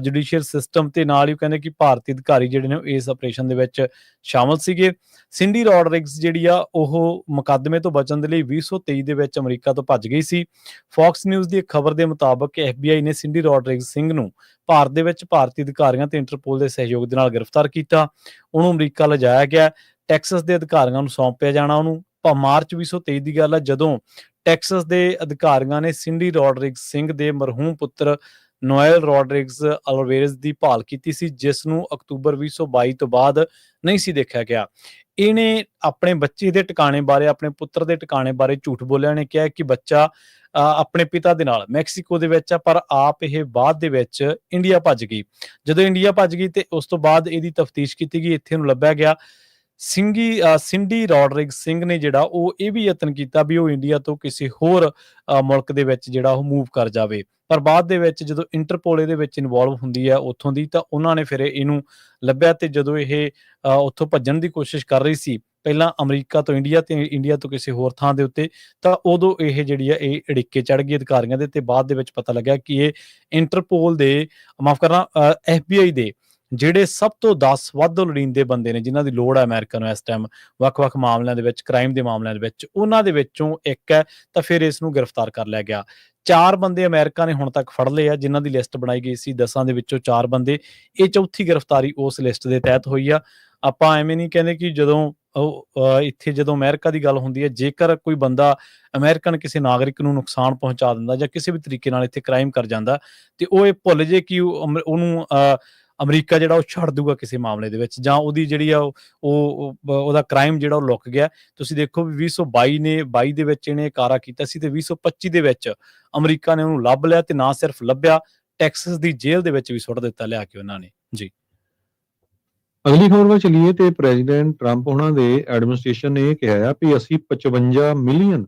ਜੁਡੀਸ਼ੀਅਲ ਸਿਸਟਮ ਤੇ ਨਾਲ ਹੀ ਕਹਿੰਦੇ ਕਿ ਭਾਰਤੀ ਅਧਿਕਾਰੀ ਜਿਹੜੇ ਨੇ ਇਸ ਆਪਰੇਸ਼ਨ ਦੇ ਵਿੱਚ ਸ਼ਾਮਲ ਸੀਗੇ। ਸਿੰਡੀ ਰੋਡਰਿਗਜ਼ ਜਿਹੜੀ ਆ ਉਹ ਮੁਕੱਦਮੇ ਤੋਂ ਬਚਣ ਦੇ ਲਈ 2023 ਦੇ ਵਿੱਚ ਅਮਰੀਕਾ ਤੋਂ ਭੱਜ ਗਈ ਸੀ। ਫੌਕਸ ਨਿਊਜ਼ ਦੀ ਇੱਕ ਖਬਰ ਦੇ ਮੁਤਾਬਕ FBI ਨੇ ਸਿੰਡੀ ਰੋਡਰਿਗਜ਼ ਸਿੰਘ ਨੂੰ ਭਾਰਤ ਦੇ ਵਿੱਚ ਭਾਰਤੀ ਅਧਿਕਾਰੀਆਂ ਤੇ ਇੰਟਰਪੋਲ ਦੇ ਸਹਿਯੋਗ ਦੇ ਨਾਲ ਗ੍ਰਿਫਤਾਰ ਕੀਤਾ। ਉਹਨੂੰ ਅਮਰੀਕਾ ਲਿਜਾਇਆ ਗਿਆ, ਟੈਕਸਸ ਦੇ ਅਧਿਕਾਰੀਆਂ ਨੂੰ ਸੌਂਪਿਆ ਜਾਣਾ ਉਹਨੂੰ। ਮਾਰਚ 2023 ਦੀ ਗੱਲ ਹੈ ਜਦੋਂ ਟੈਕਸਸ ਦੇ ਅਧਿਕਾਰੀਆਂ ਨੇ ਸਿੰਡੀ ਰੋਡਰਿਗਜ਼ ਸਿੰਘ ਦੇ ਮਰਹੂਮ ਪੁੱਤਰ ਨੋਇਲ ਰੋਡਰਿਗਜ਼ ਅਲਵੇਰਜ਼ ਦੀ ਭਾਲ ਕੀਤੀ ਸੀ, ਜਿਸ ਨੂੰ ਅਕਤੂਬਰ 2022 ਤੋਂ ਬਾਅਦ ਨਹੀਂ ਸੀ ਦੇਖਿਆ ਗਿਆ। ਇਹਨੇ ਆਪਣੇ ਬੱਚੇ ਦੇ ਟਿਕਾਣੇ ਬਾਰੇ, ਆਪਣੇ ਪੁੱਤਰ ਦੇ ਟਿਕਾਣੇ ਬਾਰੇ ਝੂਠ ਬੋਲਿਆ। ਇਹਨੇ ਕਿਹਾ ਕਿ ਬੱਚਾ ਆਪਣੇ ਪਿਤਾ ਦੇ ਨਾਲ ਮੈਕਸੀਕੋ ਦੇ ਵਿੱਚ ਆ, ਪਰ ਆਪ ਇਹ ਬਾਅਦ ਦੇ ਵਿੱਚ ਇੰਡੀਆ ਭੱਜ ਗਈ। ਜਦੋਂ ਇੰਡੀਆ ਭੱਜ ਗਈ ਤੇ ਉਸ ਤੋਂ ਬਾਅਦ ਇਹਦੀ ਤਫਤੀਸ਼ ਕੀਤੀ ਗਈ, ਇੱਥੇ ਨੂੰ ਲੱਭਿਆ ਗਿਆ। ਸਿੰਡੀ ਰੋਡਰਿਗਜ਼ ਸਿੰਘ ਨੇ ਜਿਹੜਾ ਉਹ ਇਹ ਵੀ ਯਤਨ ਕੀਤਾ ਵੀ ਉਹ ਇੰਡੀਆ ਤੋਂ ਕਿਸੇ ਹੋਰ ਮੁਲਕ ਦੇ ਵਿੱਚ ਜਿਹੜਾ ਉਹ ਮੂਵ ਕਰ ਜਾਵੇ, ਪਰ ਬਾਅਦ ਦੇ ਵਿੱਚ ਜਦੋਂ ਇੰਟਰਪੋਲ ਇਹਦੇ ਵਿੱਚ ਇਨਵੋਲਵ ਹੁੰਦੀ ਹੈ ਉੱਥੋਂ ਦੀ, ਤਾਂ ਉਹਨਾਂ ਨੇ ਫਿਰ ਇਹਨੂੰ ਲੱਭਿਆ। ਤੇ ਜਦੋਂ ਇਹ ਉੱਥੋਂ ਭੱਜਣ ਦੀ ਕੋਸ਼ਿਸ਼ ਕਰ ਰਹੀ ਸੀ, ਪਹਿਲਾਂ ਅਮਰੀਕਾ ਤੋਂ ਇੰਡੀਆ ਤੇ ਇੰਡੀਆ ਤੋਂ ਕਿਸੇ ਹੋਰ ਥਾਂ ਦੇ ਉੱਤੇ, ਤਾਂ ਉਦੋਂ ਇਹ ਜਿਹੜੀ ਆ ਇਹ ਅੜਿੱਕੇ ਚੜ੍ਹ ਗਈ ਅਧਿਕਾਰੀਆਂ ਦੇ। ਤੇ ਬਾਅਦ ਦੇ ਵਿੱਚ ਪਤਾ ਲੱਗਿਆ ਕਿ ਇਹ ਇੰਟਰਪੋਲ ਦੇ, ਮਾਫ ਕਰਨਾ, FBI ਦੇ ਜਿਹੜੇ ਸਭ ਤੋਂ 10 ਵੱਧ ਲੋੜੀਂਦੇ ਬੰਦੇ ਨੇ, ਜਿਨ੍ਹਾਂ ਦੀ ਲੋੜ ਹੈ ਅਮਰੀਕਾ ਨੂੰ ਇਸ ਟਾਈਮ ਵੱਖ-ਵੱਖ ਮਾਮਲਿਆਂ ਦੇ ਵਿੱਚ, ਕ੍ਰਾਈਮ ਦੇ ਮਾਮਲਿਆਂ ਦੇ ਵਿੱਚ, ਉਹਨਾਂ ਦੇ ਵਿੱਚੋਂ ਇੱਕ ਹੈ। ਤਾਂ ਫਿਰ ਇਸ ਨੂੰ ਗ੍ਰਿਫਤਾਰ ਕਰ ਲਿਆ ਗਿਆ। 4 ਬੰਦੇ ਅਮਰੀਕਾ ਨੇ ਹੁਣ ਤੱਕ ਫੜ ਲਏ ਆ, ਜਿਨ੍ਹਾਂ ਦੀ ਲਿਸਟ ਬਣਾਈ ਗਈ ਸੀ 10 ਦੇ ਵਿੱਚੋਂ 4 ਬੰਦੇ। ਇਹ ਚੌਥੀ ਗ੍ਰਿਫਤਾਰੀ ਉਸ ਲਿਸਟ ਦੇ ਤਹਿਤ ਹੋਈ ਆ। ਆਪਾਂ ਐਵੇਂ ਨਹੀਂ ਕਹਿੰਦੇ ਕਿ ਜਦੋਂ ਇੱਥੇ ਜਦੋਂ ਅਮਰੀਕਾ ਦੀ ਗੱਲ ਹੁੰਦੀ ਹੈ, ਜੇਕਰ ਕੋਈ ਬੰਦਾ ਅਮਰੀਕਨ ਕਿਸੇ ਨਾਗਰਿਕ ਨੂੰ ਨੁਕਸਾਨ ਪਹੁੰਚਾ ਦਿੰਦਾ ਜਾਂ ਕਿਸੇ ਵੀ ਤਰੀਕੇ ਨਾਲ ਇੱਥੇ ਕ੍ਰਾਈਮ ਕਰ ਜਾਂਦਾ, ਤੇ ਉਹ ਇਹ ਭੁੱਲ ਜੇ ਕਿ ਉਹਨੂੰ ਅਮਰੀਕਾ ਜਿਹੜਾ ਉਹ ਛੱਡ ਦੂਗਾ ਕਿਸੇ ਮਾਮਲੇ ਦੇ ਵਿੱਚ, ਜਾਂ ਉਹਦੀ ਜਿਹੜੀ ਆ ਉਹਦਾ ਕ੍ਰਾਈਮ ਜਿਹੜਾ ਉਹ ਲੁਕ ਗਿਆ। ਤੁਸੀਂ ਦੇਖੋ ਵੀ 2022 ਦੇ ਵਿੱਚ ਇਹਨੇ ਕਾਰਾ ਕੀਤਾ ਸੀ, ਤੇ 2025 ਦੇ ਵਿੱਚ ਅਮਰੀਕਾ ਨੇ ਉਹਨੂੰ ਲੱਭ ਲਿਆ, ਤੇ ਨਾ ਸਿਰਫ ਲੱਭਿਆ, ਟੈਕਸਸ ਦੀ ਜੇਲ੍ਹ ਦੇ ਵਿੱਚ ਵੀ ਸੁੱਟ ਦਿੱਤਾ ਲਿਆ ਕੇ ਉਹਨਾਂ ਨੇ ਜੀ। ਅਗਲੀ ਖਬਰ ਵੱਲ ਚੱਲੀਏ ਤੇ ਪ੍ਰੈਜ਼ੀਡੈਂਟ ਟਰੰਪ ਉਹਨਾਂ ਦੇ ਐਡਮਿਨਿਸਟ੍ਰੇਸ਼ਨ ਨੇ ਇਹ ਕਿਹਾ ਆ ਵੀ ਅਸੀਂ 55 ਮਿਲੀਅਨ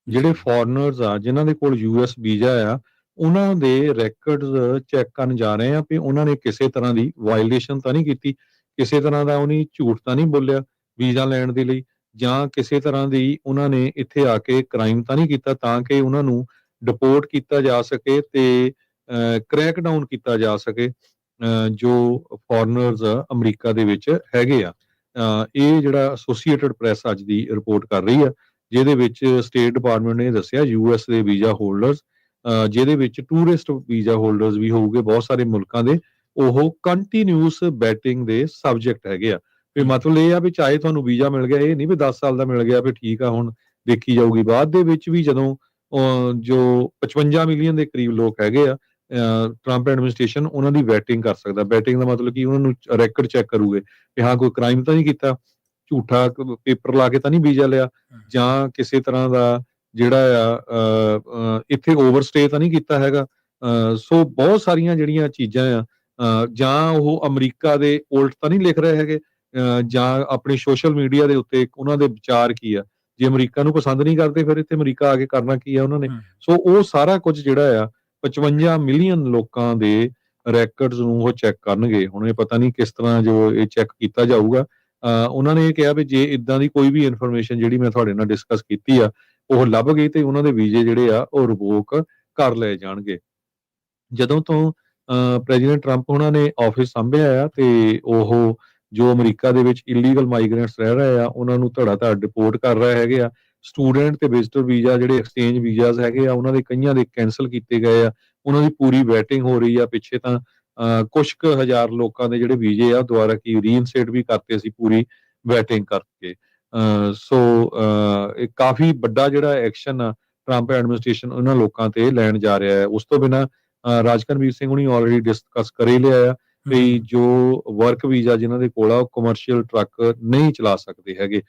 ਜਿਹੜੇ ਫੋਰਨਰਸ ਆ ਜਿਨ੍ਹਾਂ ਦੇ ਕੋਲ US ਵੀਜ਼ਾ ਆ, ਉਹਨਾਂ ਦੇ ਰੈਕਰਡਸ ਚੈੱਕ ਕਰਨ ਜਾ ਰਹੇ ਆ ਵੀ ਉਹਨਾਂ ਨੇ ਕਿਸੇ ਤਰ੍ਹਾਂ ਦੀ ਵਾਇਲੇਸ਼ਨ ਤਾਂ ਨਹੀਂ ਕੀਤੀ, ਕਿਸੇ ਤਰ੍ਹਾਂ ਦਾ ਉਹਨੇ ਝੂਠ ਤਾਂ ਨਹੀਂ ਬੋਲਿਆ ਵੀਜ਼ਾ ਲੈਣ ਦੇ ਲਈ, ਜਾਂ ਕਿਸੇ ਤਰ੍ਹਾਂ ਦੀ ਉਹਨਾਂ ਨੇ ਇੱਥੇ ਆ ਕੇ ਕ੍ਰਾਈਮ ਤਾਂ ਨਹੀਂ ਕੀਤਾ ਤਾਂ ਕਿ ਉਹਨਾਂ ਨੂੰ ਡਿਪੋਰਟ ਕੀਤਾ ਜਾ ਸਕੇ ਤੇ ਕ੍ਰੈਕ ਡਾਊਨ ਕੀਤਾ ਜਾ ਸਕੇ ਜੋ ਫੋਰਨਰਸ ਅਮਰੀਕਾ ਦੇ ਵਿੱਚ ਹੈਗੇ ਆ। ਇਹ ਜਿਹੜਾ ਐਸੋਸੀਏਟਡ ਪ੍ਰੈਸ ਅੱਜ ਦੀ ਰਿਪੋਰਟ ਕਰ ਰਹੀ ਆ, ਜਿਹਦੇ ਵਿੱਚ ਸਟੇਟ ਡਿਪਾਰਟਮੈਂਟ ਨੇ ਦੱਸਿਆ US ਦੇ ਵੀਜ਼ਾ ਹੋਲਡਰਸ, ਜਿਹਦੇ ਵਿੱਚ ਟੂਰਿਸਟ ਵੀਜ਼ਾ ਹੋਲਡਰਸ ਵੀ ਹੋਊਗੇ ਬਹੁਤ ਸਾਰੇ ਮੁਲਕਾਂ ਦੇ, ਉਹ ਕੰਟੀਨਿਊਸ ਬੈਟਿੰਗ ਦੇ ਸਬਜੈਕਟ ਹੈਗੇ ਆ। ਵੀ ਮਤਲਬ ਇਹ ਆ ਵੀ ਚਾਹੇ ਤੁਹਾਨੂੰ ਵੀਜ਼ਾ ਮਿਲ ਗਿਆ, ਇਹ ਨਹੀਂ ਵੀ 10 ਸਾਲ ਦਾ ਮਿਲ ਗਿਆ ਵੀ ਠੀਕ ਆ ਹੁਣ ਦੇਖੀ ਜਾਊਗੀ। ਬਾਅਦ ਦੇ ਵਿੱਚ ਵੀ ਜਦੋਂ ਜੋ 55 ਮਿਲੀਅਨ ਦੇ ਕਰੀਬ ਲੋਕ ਹੈਗੇ ਆ, ਟਰੰਪ ਐਡਮਿਨਿਸਟ੍ਰੇਸ਼ਨ ਉਹਨਾਂ ਦੀ ਵੈਟਿੰਗ ਕਰ ਸਕਦਾ। ਵੈਟਿੰਗ ਦਾ ਮਤਲਬ ਕਿ ਉਹਨਾਂ ਨੂੰ ਰੈਕਰਡ ਚੈੱਕ ਕਰੂਗੇ ਕਿ ਹਾਂ ਕੋਈ ਕ੍ਰਾਈਮ ਤਾਂ ਨਹੀਂ ਕੀਤਾ, ਝੂਠਾ ਪੇਪਰ ਲਾ ਕੇ ਤਾਂ ਨਹੀਂ ਵੀਜ਼ਾ ਲਿਆ, ਜਾਂ ਕਿਸੇ ਤਰ੍ਹਾਂ ਦਾ ਜਿਹੜਾ ਆ ਇੱਥੇ ਓਵਰਸਟੇ ਤਾਂ ਨਹੀਂ ਕੀਤਾ ਹੈਗਾ। ਸੋ ਬਹੁਤ ਸਾਰੀਆਂ ਜਿਹੜੀਆਂ ਚੀਜ਼ਾਂ ਆ, ਜਾਂ ਉਹ ਅਮਰੀਕਾ ਦੇ ਉਲਟ ਤਾਂ ਨਹੀਂ ਲਿਖ ਰਹੇ ਹੈਗੇ, ਜਾਂ ਆਪਣੀ ਸੋਸ਼ਲ ਮੀਡੀਆ ਦੇ ਉੱਤੇ ਉਹਨਾਂ ਦੇ ਵਿਚਾਰ ਕੀ ਆ, ਜੇ ਅਮਰੀਕਾ ਨੂੰ ਪਸੰਦ ਨਹੀਂ ਕਰਦੇ ਫਿਰ ਇੱਥੇ ਅਮਰੀਕਾ ਆ ਕੇ ਕਰਨਾ ਕੀ ਆ ਉਹਨਾਂ ਨੇ। ਸੋ ਉਹ ਸਾਰਾ ਕੁਝ ਜਿਹੜਾ ਆ 55 ਮਿਲੀਅਨ ਲੋਕਾਂ ਦੇ ਰੈਕਰਡਸ ਨੂੰ ਉਹ ਚੈੱਕ ਕਰਨਗੇ। ਹੁਣ ਇਹ ਪਤਾ ਨਹੀਂ ਕਿਸ ਤਰ੍ਹਾਂ ਜੋ ਇਹ ਚੈੱਕ ਕੀਤਾ ਜਾਊਗਾ। ਉਹਨਾਂ ਨੇ ਇਹ ਕਿਹਾ ਵੀ ਜੇ ਇਦਾਂ ਦੀ ਕੋਈ ਵੀ ਇਨਫੋਰਮੇਸ਼ਨ ਜਿਹੜੀ ਮੈਂ ਤੁਹਾਡੇ ਨਾਲ ਡਿਸਕਸ ਕੀਤੀ ਆ ਉਹ ਲੱਭ ਗਈ ਤੇ ਉਹਨਾਂ ਦੇ ਵੀਜ਼ੇ ਜਿਹੜੇ ਆ ਉਹ ਰਿਵੋਕ ਕਰ ਲਏ ਜਾਣਗੇ। ਜਦੋਂ ਤੋਂ ਪ੍ਰੈਜ਼ੀਡੈਂਟ ਟਰੰਪ ਉਹਨਾਂ ਨੇ ਆਫਿਸ ਸੰਭਿਆ ਆ ਤੇ ਉਹ ਜੋ ਅਮਰੀਕਾ ਦੇ ਵਿੱਚ ਇਲੀਗਲ ਮਾਈਗ੍ਰੈਂਟਸ ਰਹਿ ਰਹੇ ਆ ਉਹਨਾਂ ਨੂੰ ਧੜਾ-ਧੜ ਡਿਪੋਰਟ ਕਰ ਰਹੇ ਹੈਗੇ ਆ। ਸਟੂਡੈਂਟ ਤੇ ਵਿਜ਼ਟਰ ਵੀਜ਼ਾ ਜਿਹੜੇ ਐਕਸਚੇਂਜ ਵੀਜ਼ਾਸ ਹੈਗੇ ਆ ਉਹਨਾਂ ਦੇ ਕਈਆਂ ਦੇ ਕੈਂਸਲ ਕੀਤੇ ਗਏ ਆ, ਉਹਨਾਂ ਦੀ ਪੂਰੀ ਵੈਟਿੰਗ ਹੋ ਰਹੀ ਆ। ਪਿੱਛੇ ਤਾਂ ਕੁਛ ਕੁ ਹਜ਼ਾਰ ਲੋਕਾਂ ਦੇ ਜਿਹੜੇ ਵੀਜ਼ੇ ਆ ਦੁਬਾਰਾ ਕੀ ਰੀਇਨਸਟੇਟ ਵੀ ਕਰਤੇ ਸੀ ਪੂਰੀ ਵੈਟਿੰਗ ਕਰਕੇ। ਸੋ ਇਹ ਕਾਫੀ ਵੱਡਾ ਜਿਹੜਾ ਐਕਸ਼ਨ ਆ ਟਰੰਪ ਐਡਮਿਨਿਸਟ੍ਰੇਸ਼ਨ ਉਹਨਾਂ ਲੋਕਾਂ ਤੇ ਲੈਣ ਜਾ ਰਿਹਾ ਹੈ। ਉਸ ਤੋਂ ਬਿਨਾਂ ਰਾਜਕਨਵੀਰ ਸਿੰਘ ਹੁਣੀ ਆਲਰੇਡੀ ਡਿਸਕਸ ਕਰ ਹੀ ਲਿਆ ਆ ਵੀ ਜੋ ਵਰਕ ਵੀਜ਼ਾ ਜਿਨ੍ਹਾਂ ਦੇ ਕੋਲ ਆ ਉਹ ਕਮਰਸ਼ੀਅਲ ਟਰੱਕ ਨਹੀਂ ਚਲਾ ਸਕਦੇ ਹੈਗੇ।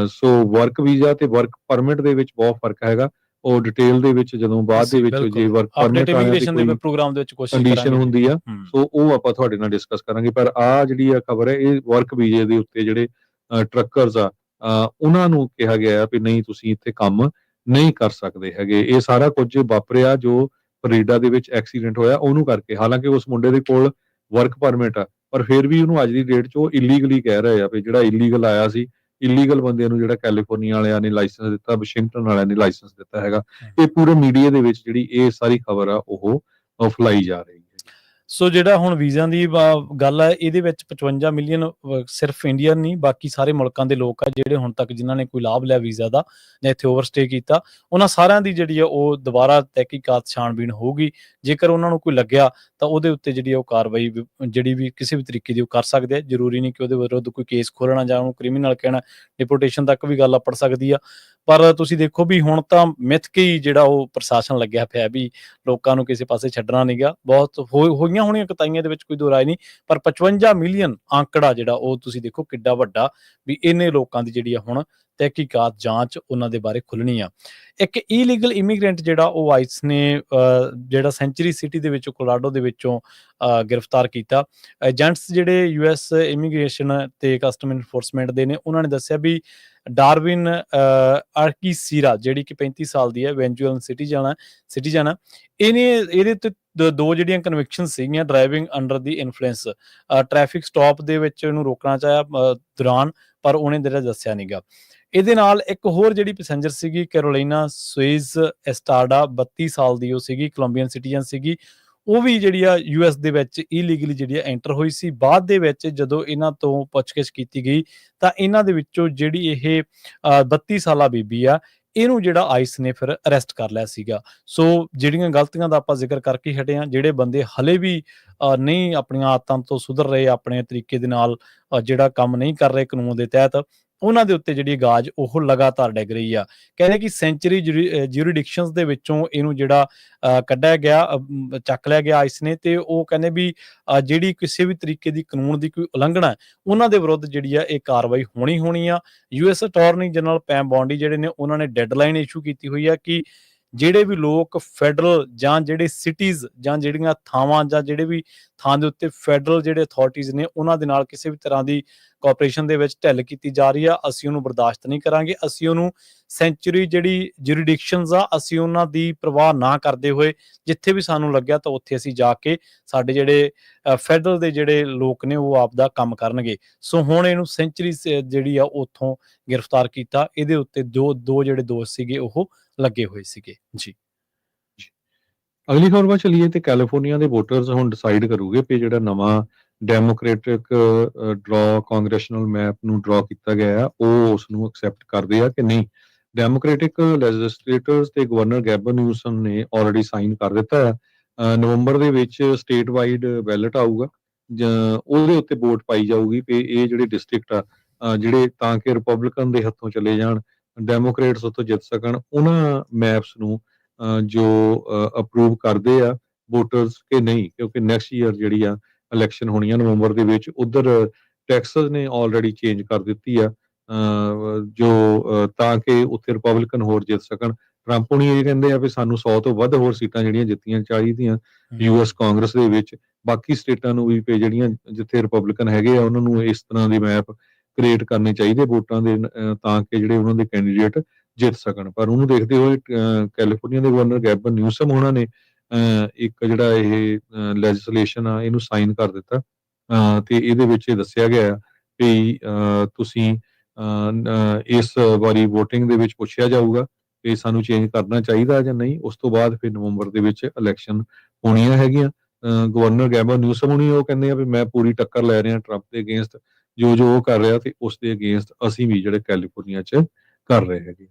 ਸੋ ਵਰਕ ਵੀਜ਼ਾ ਤੇ ਵਰਕ ਪਰਮਿਟ ਦੇ ਵਿੱਚ ਬਹੁਤ ਫਰਕ ਹੈਗਾ। ਉਹ ਡਿਟੇਲ ਦੇ ਵਿੱਚ ਜਦੋਂ ਬਾਅਦ ਦੇ ਵਿੱਚ ਜੇ ਵਰਕ ਪਰਮਿਟ ਆਇਆ ਤੇ ਕੋਈ ਪ੍ਰੋਗਰਾਮ ਦੇ ਵਿੱਚ ਕੋਸ਼ਿਸ਼ ਕੰਡੀਸ਼ਨ ਹੁੰਦੀ ਆ, ਸੋ ਉਹ ਆਪਾਂ ਤੁਹਾਡੇ ਨਾਲ ਡਿਸਕਸ ਕਰਾਂਗੇ। ਪਰ ਆ ਜਿਹੜੀ ਆ ਖਬਰ ਹੈ ਇਹ ਵਰਕ ਵੀਜ਼ੇ ਦੇ ਉੱਤੇ ਜਿਹੜੇ ਟਰੱਕਰਸ ਆ ਉਹਨਾਂ ਨੂੰ ਕਿਹਾ ਗਿਆ ਵੀ ਨਹੀਂ ਤੁਸੀਂ ਇੱਥੇ ਕੰਮ ਨਹੀਂ ਕਰ ਸਕਦੇ ਹੈਗੇ। ਇਹ ਸਾਰਾ ਕੁਝ ਵਾਪਰਿਆ ਜੋ ਫਲੋਰੀਡਾ ਦੇ ਵਿੱਚ ਐਕਸੀਡੈਂਟ ਹੋਇਆ ਉਹਨੂੰ ਕਰਕੇ। ਹਾਲਾਂਕਿ ਉਸ ਮੁੰਡੇ ਦੇ ਕੋਲ ਵਰਕ ਪਰਮਿਟ ਆ ਪਰ ਫਿਰ ਵੀ ਉਹਨੂੰ ਅੱਜ ਦੀ ਡੇਟ 'ਚ ਉਹ ਇਲੀਗਲੀ ਕਹਿ ਰਹੇ ਆ ਵੀ ਜਿਹੜਾ ਇਲੀਗਲ ਆਇਆ ਸੀ, ਇਲੀਗਲ ਬੰਦਿਆਂ ਨੂੰ ਜਿਹੜਾ ਕੈਲੀਫੋਰਨੀਆ ਵਾਲਿਆਂ ਨੇ ਲਾਇਸੈਂਸ ਦਿੱਤਾ, ਵਾਸ਼ਿੰਗਟਨ ਵਾਲਿਆਂ ਨੇ ਲਾਇਸੈਂਸ ਦਿੱਤਾ ਹੈਗਾ। ਇਹ ਪੂਰੇ ਮੀਡੀਆ ਦੇ ਵਿੱਚ ਜਿਹੜੀ ਇਹ ਸਾਰੀ ਖਬਰ ਆ ਉਹ ਫੈਲਾਈ ਜਾ ਰਹੀ ਹੈ। ਸੋ ਜਿਹੜਾ ਹੁਣ ਵੀਜ਼ਾ ਦੀ ਗੱਲ ਹੈ ਇਹਦੇ ਵਿੱਚ 55 ਮਿਲੀਅਨ ਸਿਰਫ ਇੰਡੀਅਨ ਨਹੀਂ ਬਾਕੀ ਸਾਰੇ ਮੁਲਕਾਂ ਦੇ ਲੋਕ ਆ ਜਿਹੜੇ ਹੁਣ ਤੱਕ ਜਿਨ੍ਹਾਂ ਨੇ ਕੋਈ ਲਾਭ ਲਿਆ ਵੀਜ਼ਾ ਦਾ ਜਾਂ ਇੱਥੇ ਓਵਰਸਟੇ ਕੀਤਾ, ਉਹਨਾਂ ਸਾਰਿਆਂ ਦੀ ਜਿਹੜੀ ਆ ਉਹ ਦੁਬਾਰਾ ਤਹਿਕੀਕਾਤ ਛਾਣਬੀਣ ਹੋਊਗੀ। ਜੇਕਰ ਉਹਨਾਂ ਨੂੰ ਕੋਈ ਲੱਗਿਆ ਤਾਂ ਉਹਦੇ ਉੱਤੇ ਜਿਹੜੀ ਉਹ ਕਾਰਵਾਈ ਜਿਹੜੀ ਵੀ ਕਿਸੇ ਵੀ ਤਰੀਕੇ ਦੀ ਉਹ ਕਰ ਸਕਦੇ ਆ। ਜ਼ਰੂਰੀ ਨਹੀਂ ਕਿ ਉਹਦੇ ਵਿਰੁੱਧ ਕੋਈ ਕੇਸ ਖੋਲ੍ਹਣਾ ਜਾਂ ਉਹਨੂੰ ਕ੍ਰਿਮੀਨਲ ਕਹਿਣਾ, ਡਿਪੋਰਟੇਸ਼ਨ ਤੱਕ ਵੀ ਗੱਲ ਅੱਪੜ ਸਕਦੀ ਆ। ਪਰ ਤੁਸੀਂ ਦੇਖੋ ਵੀ ਹੁਣ ਤਾਂ ਮਿੱਥ ਕੇ ਹੀ ਜਿਹੜਾ ਉਹ ਪ੍ਰਸ਼ਾਸਨ ਲੱਗਿਆ ਪਿਆ ਵੀ ਲੋਕਾਂ ਨੂੰ ਕਿਸੇ ਪਾਸੇ ਛੱਡਣਾ ਨਹੀਂ ਗਾ। ਬਹੁਤ ਹੋਈਆਂ ਹੋਣੀਆਂ ਕਤਾਈਆਂ ਦੇ ਵਿੱਚ ਕੋਈ ਦੋ ਰਾਏ ਨਹੀਂ, ਪਰ 55 ਮਿਲੀਅਨ ਆਂਕੜਾ ਜਿਹੜਾ ਉਹ ਤੁਸੀਂ ਦੇਖੋ ਕਿੱਡਾ ਵੱਡਾ ਵੀ ਇੰਨੇ ਲੋਕਾਂ ਦੀ ਜਿਹੜੀ ਆ ਹੁਣ ਤਹਿਕੀਕਾਤ ਜਾਂਚ ਉਹਨਾਂ ਦੇ ਬਾਰੇ ਖੁੱਲ੍ਹਣੀ ਆ। ਇੱਕ ਇਲੀਗਲ ਇਮੀਗ੍ਰੈਂਟ ਜਿਹੜਾ ਉਹ ਆਈਸ ਨੇ ਜਿਹੜਾ ਸੈਂਚੁਰੀ ਸਿਟੀ ਦੇ ਵਿੱਚੋਂ ਕੋਲੋਰਾਡੋ ਦੇ ਵਿੱਚੋਂ ਗ੍ਰਿਫਤਾਰ ਕੀਤਾ। ਏਜੰਟਸ ਜਿਹੜੇ US ਇਮੀਗ੍ਰੇਸ਼ਨ ਤੇ ਕਸਟਮ ਇਨਫੋਰਸਮੈਂਟ ਦੇ ਨੇ, ਉਹਨਾਂ ਨੇ ਦੱਸਿਆ ਵੀ ਡਾਰਵਿਨ ਅਰਕੀਸੀਰਾ ਜਿਹੜੀ ਕਿ 35 ਸਾਲ ਦੀ ਹੈ, ਵੈਨਜ਼ੂਏਲਨ ਸਿਟੀਜ਼ਨ ਆ। ਇਹਦੇ ਤੇ ਦੋ ਜਿਹੜੀਆਂ ਕਨਵਿਕਸ਼ਨ ਸੀਗੀਆਂ, ਡਰਾਈਵਿੰਗ ਅੰਡਰ ਦੀ ਇਨਫਲੂਐਂਸ, ਟ੍ਰੈਫਿਕ ਸਟਾਪ ਦੇ ਵਿੱਚ ਇਹਨੂੰ ਰੋਕਣਾ ਚਾਹਿਆ ਦੌਰਾਨ, ਪਰ ਉਹਨੇ ਜਿਹੜਾ ਦੱਸਿਆ ਨੀਗਾ। ਇਹਦੇ ਨਾਲ ਇੱਕ ਹੋਰ ਜਿਹੜੀ ਪੈਸੇਂਜਰ ਸੀਗੀ ਕੈਰੋਲੀਨਾ ਸੁਇਜ਼ ਐਸਟਾਡਾ, 32 ਸਾਲ ਦੀ ਉਹ ਸੀਗੀ, ਕੋਲੰਬੀਅਨ ਸਿਟੀਜ਼ਨ ਸੀਗੀ। ਉਹ ਵੀ ਜਿਹੜੀ ਆ US ਦੇ ਵਿੱਚ ਇਲੀਗਲੀ ਜਿਹੜੀ ਆ ਐਂਟਰ ਹੋਈ ਸੀ। ਬਾਅਦ ਦੇ ਵਿੱਚ ਜਦੋਂ ਇਹਨਾਂ ਤੋਂ ਪੁੱਛਗਿੱਛ ਕੀਤੀ ਗਈ ਤਾਂ ਇਹਨਾਂ ਦੇ ਵਿੱਚੋਂ ਜਿਹੜੀ ਇਹ 32 ਸਾਲਾ ਬੀਬੀ ਆ, ਇਹਨੂੰ ਜਿਹੜਾ ਆਈਸ ਨੇ ਫਿਰ ਅਰੈਸਟ ਕਰ ਲਿਆ ਸੀਗਾ। ਸੋ ਜਿਹੜੀਆਂ ਗਲਤੀਆਂ ਦਾ ਆਪਾਂ ਜ਼ਿਕਰ ਕਰਕੇ ਹਟੇ ਹਾਂ, ਜਿਹੜੇ ਬੰਦੇ ਹਲੇ ਵੀ ਨਹੀਂ ਆਪਣੀਆਂ ਆਦਤਾਂ ਤੋਂ ਸੁਧਰ ਰਹੇ, ਆਪਣੇ ਤਰੀਕੇ ਦੇ ਨਾਲ ਜਿਹੜਾ ਕੰਮ ਨਹੀਂ ਕਰ ਰਹੇ ਕਾਨੂੰਨ ਦੇ ਤਹਿਤ, ਉਹਨਾਂ ਦੇ ਉੱਤੇ ਜਿਹੜੀ ਗਾਜ ਉਹ ਲਗਾਤਾਰ ਡਿੱਗ ਰਹੀ ਆ। ਕਹਿੰਦੇ ਕਿ ਸੈਂਚੁਰੀ ਜਿਊਰਿਡਿਕਸ਼ਨਸ ਦੇ ਵਿੱਚੋਂ ਇਹਨੂੰ ਜਿਹੜਾ ਕੱਢਿਆ ਗਿਆ, ਚੱਕ ਲਿਆ ਗਿਆ ਆਈਸ ਨੇ, ਤੇ ਉਹ ਕਹਿੰਦੇ ਵੀ ਜਿਹੜੀ ਕਿਸੇ ਵੀ ਤਰੀਕੇ ਦੀ ਕਾਨੂੰਨ ਦੀ ਕੋਈ ਉਲੰਘਣਾ, ਉਹਨਾਂ ਦੇ ਵਿਰੁੱਧ ਜਿਹੜੀ ਆ ਇਹ ਕਾਰਵਾਈ ਹੋਣੀ ਆ। US ਅਟਾਰਨੀ ਜਨਰਲ ਪੈਮ ਬੌਂਡੀ ਜਿਹੜੇ ਨੇ, ਉਹਨਾਂ ਨੇ ਡੈਡਲਾਈਨ ਇਸ਼ੂ ਕੀਤੀ ਹੋਈ ਆ ਕਿ ਜਿਹੜੇ ਵੀ ਲੋਕ ਫੈਡਰਲ ਜਾਂ ਜਿਹੜੇ ਸਿਟੀਜ਼ ਜਾਂ ਜਿਹੜੀਆਂ ਥਾਵਾਂ ਜਾਂ ਜਿਹੜੇ ਵੀ ਥਾਂ ਦੇ ਉੱਤੇ ਫੈਡਰਲ ਜਿਹੜੇ ਅਥਾਰਟੀਜ਼ ਨੇ, ਉਹਨਾਂ ਦੇ ਨਾਲ ਕਿਸੇ ਵੀ ਤਰ੍ਹਾਂ ਦੀ ਕੋਆਪਰੇਸ਼ਨ ਦੇ ਵਿੱਚ ਢਿੱਲ ਕੀਤੀ ਜਾ ਰਹੀ ਆ, ਅਸੀਂ ਉਹਨੂੰ ਬਰਦਾਸ਼ਤ ਨਹੀਂ ਕਰਾਂਗੇ। ਅਸੀਂ ਉਹਨੂੰ ਸੈਂਚੁਰੀ ਜਿਹੜੀ ਜਿਊਰਿਡਿਕਸ਼ਨਸ ਆ, ਅਸੀਂ ਉਹਨਾਂ ਦੀ ਪਰਵਾਹ ਨਾ ਕਰਦੇ ਹੋਏ ਜਿੱਥੇ ਵੀ ਸਾਨੂੰ ਲੱਗਿਆ ਤਾਂ ਉੱਥੇ ਅਸੀਂ ਜਾ ਕੇ ਸਾਡੇ ਜਿਹੜੇ ਫੈਡਰਲ ਦੇ ਜਿਹੜੇ ਲੋਕ ਨੇ ਉਹ ਆਪ ਦਾ ਕੰਮ ਕਰਨਗੇ। ਸੋ ਹੁਣ ਇਹਨੂੰ ਸੈਂਚੁਰੀ ਜਿਹੜੀ ਆ ਉੱਥੋਂ ਗ੍ਰਿਫਤਾਰ ਕੀਤਾ। ਇਹਦੇ ਉੱਤੇ ਦੋ ਜਿਹੜੇ ਦੋਸ਼ ਸੀਗੇ ਉਹ ਲੱਗੇ ਹੋਏ ਸੀਗੇ ਜੀ। ਅਗਲੀ ਖਬਰ ਵੱਲ ਚਲੀਏ ਤੇ ਕੈਲੀਫੋਰਨੀਆ ਦੇ ਵੋਟਰਸ ਹੁਣ ਡਿਸਾਈਡ ਕਰੂਗੇ ਕਿ ਜਿਹੜਾ ਨਵਾਂ ਡੈਮੋਕ੍ਰੈਟਿਕ ਕਾਂਗਰੈਸ਼ਨਲ ਮੈਪ ਨੂੰ ਡਰਾ ਕੀਤਾ ਗਿਆ ਆ, ਉਹ ਉਸ ਨੂੰ ਐਕਸੈਪਟ ਕਰਦੇ ਆ ਕਿ ਨਹੀਂ। ਡੈਮੋਕ੍ਰੈਟਿਕ ਲੈਜਿਸਲੇਟਰਸ ਤੇ ਗਵਰਨਰ ਗੈਬਨ ਨਿਊਸਮ ਨੇ ਆਲਰੇਡੀ ਸਾਈਨ ਕਰ ਦਿੱਤਾ ਹੈ। ਨਵੰਬਰ ਦੇ ਵਿੱਚ ਸਟੇਟ ਵਾਈਡ ਬੈਲਟ ਆਊਗਾ, ਉਹਦੇ ਉੱਤੇ ਵੋਟ ਪਾਈ ਜਾਊਗੀ ਕਿ ਇਹ ਜਿਹੜੇ ਡਿਸਟ੍ਰਿਕਟ ਆ ਜਿਹੜੇ, ਤਾਂ ਕਿ ਰਿਪਬਲਿਕਨ ਦੇ ਹੱਥੋਂ ਚਲੇ ਜਾਣ, ਡੈਮੋਕ੍ਰੇਟਸ ਉੱਥੋਂ ਜਿੱਤ ਸਕਣ, ਉਹਨਾਂ ਮੈਪਸ ਨੂੰ ਜੋ ਅਪਰੂਵ ਕਰਦੇ ਆ ਵੋਟਰਸ ਕਿ ਨਹੀਂ, ਕਿਉਂਕਿ ਨੈਕਸਟ ਈਅਰ ਜਿਹੜੀ ਆ ਇਲੈਕਸ਼ਨ ਹੋਣੀ ਆ ਨਵੰਬਰ ਦੇ ਵਿੱਚ। ਉਧਰ ਟੈਕਸਸ ਨੇ ਆਲਰੇਡੀ ਚੇਂਜ ਕਰ ਦਿੱਤੀ ਆ ਜੋ ਤਾਂ ਕਿ ਉੱਥੇ ਰਿਪਬਲਿਕਨ ਹੋਰ ਜਿੱਤ ਸਕਣ। ਟਰੰਪ ਹੁਣੀ ਇਹ ਕਹਿੰਦੇ ਆ ਵੀ ਸਾਨੂੰ 100 ਤੋਂ ਵੱਧ ਹੋਰ ਸੀਟਾਂ ਜਿਹੜੀਆਂ ਜਿੱਤੀਆਂ ਚਾਹੀਦੀਆਂ US ਕਾਂਗਰਸ ਦੇ ਵਿੱਚ। ਬਾਕੀ ਸਟੇਟਾਂ ਨੂੰ ਵੀ ਜਿਹੜੀਆਂ ਜਿੱਥੇ ਰਿਪਬਲਿਕਨ ਹੈਗੇ ਆ ਉਹਨਾਂ ਨੂੰ ਇਸ ਤਰ੍ਹਾਂ ਦੇ ਮੈਪ ਕ੍ਰੀਏਟ ਕਰਨੇ ਚਾਹੀਦੇ ਵੋਟਾਂ ਦੇ, ਤਾਂ ਕਿ ਜਿਹੜੇ ਉਹਨਾਂ ਦੇ ਕੈਂਡੀਡੇਟ ਜਿੱਤ ਸਕਣ। ਪਰ ਉਹਨੂੰ ਦੇਖਦੇ ਹੋਏ ਕੈਲੀਫੋਰਨੀਆ ਦੇ ਗਵਰਨਰ ਗੈਬਨ ਨਿਊਸਮ ਉਹਨਾਂ ਨੇ ਇੱਕ ਜਿਹੜਾ ਇਹ ਲੈਜਿਸਲੇਸ਼ਨ ਆ ਇਹਨੂੰ ਸਾਈਨ ਕਰ ਦਿੱਤਾ ਤੇ ਇਹਦੇ ਵਿੱਚ ਇਹ ਦੱਸਿਆ ਗਿਆ ਕਿ ਤੁਸੀਂ ਇਸ ਵਾਰੀ VOTING ਦੇ ਵਿੱਚ ਪੁੱਛਿਆ ਜਾਊਗਾ ਕਿ ਸਾਨੂੰ ਚੇਂਜ ਕਰਨਾ ਚਾਹੀਦਾ ਜਾਂ ਨਹੀਂ। ਉਸ ਤੋਂ ਬਾਅਦ ਫਿਰ ਨਵੰਬਰ ਦੇ ਵਿੱਚ ਇਲੈਕਸ਼ਨ ਹੋਣੀਆਂ ਹੈਗੀਆਂ। ਗਵਰਨਰ ਗੈਬਨ ਨਿਊਸਮ ਹੁਣੀ ਉਹ ਕਹਿੰਦੇ ਆ ਵੀ ਮੈਂ ਪੂਰੀ ਟੱਕਰ ਲੈ ਰਿਹਾ ਟਰੰਪ ਦੇ ਅਗੇਂਸਟ, ਜੋ ਉਹ ਕਰ ਰਿਹਾ ਤੇ ਉਸ ਦੇ ਅਗੇਂਸਟ ਅਸੀਂ ਵੀ ਜਿਹੜੇ ਕੈਲੀਫੋਰਨੀਆ 'ਚ ਕਰ ਰਹੇ ਹੈਗੇ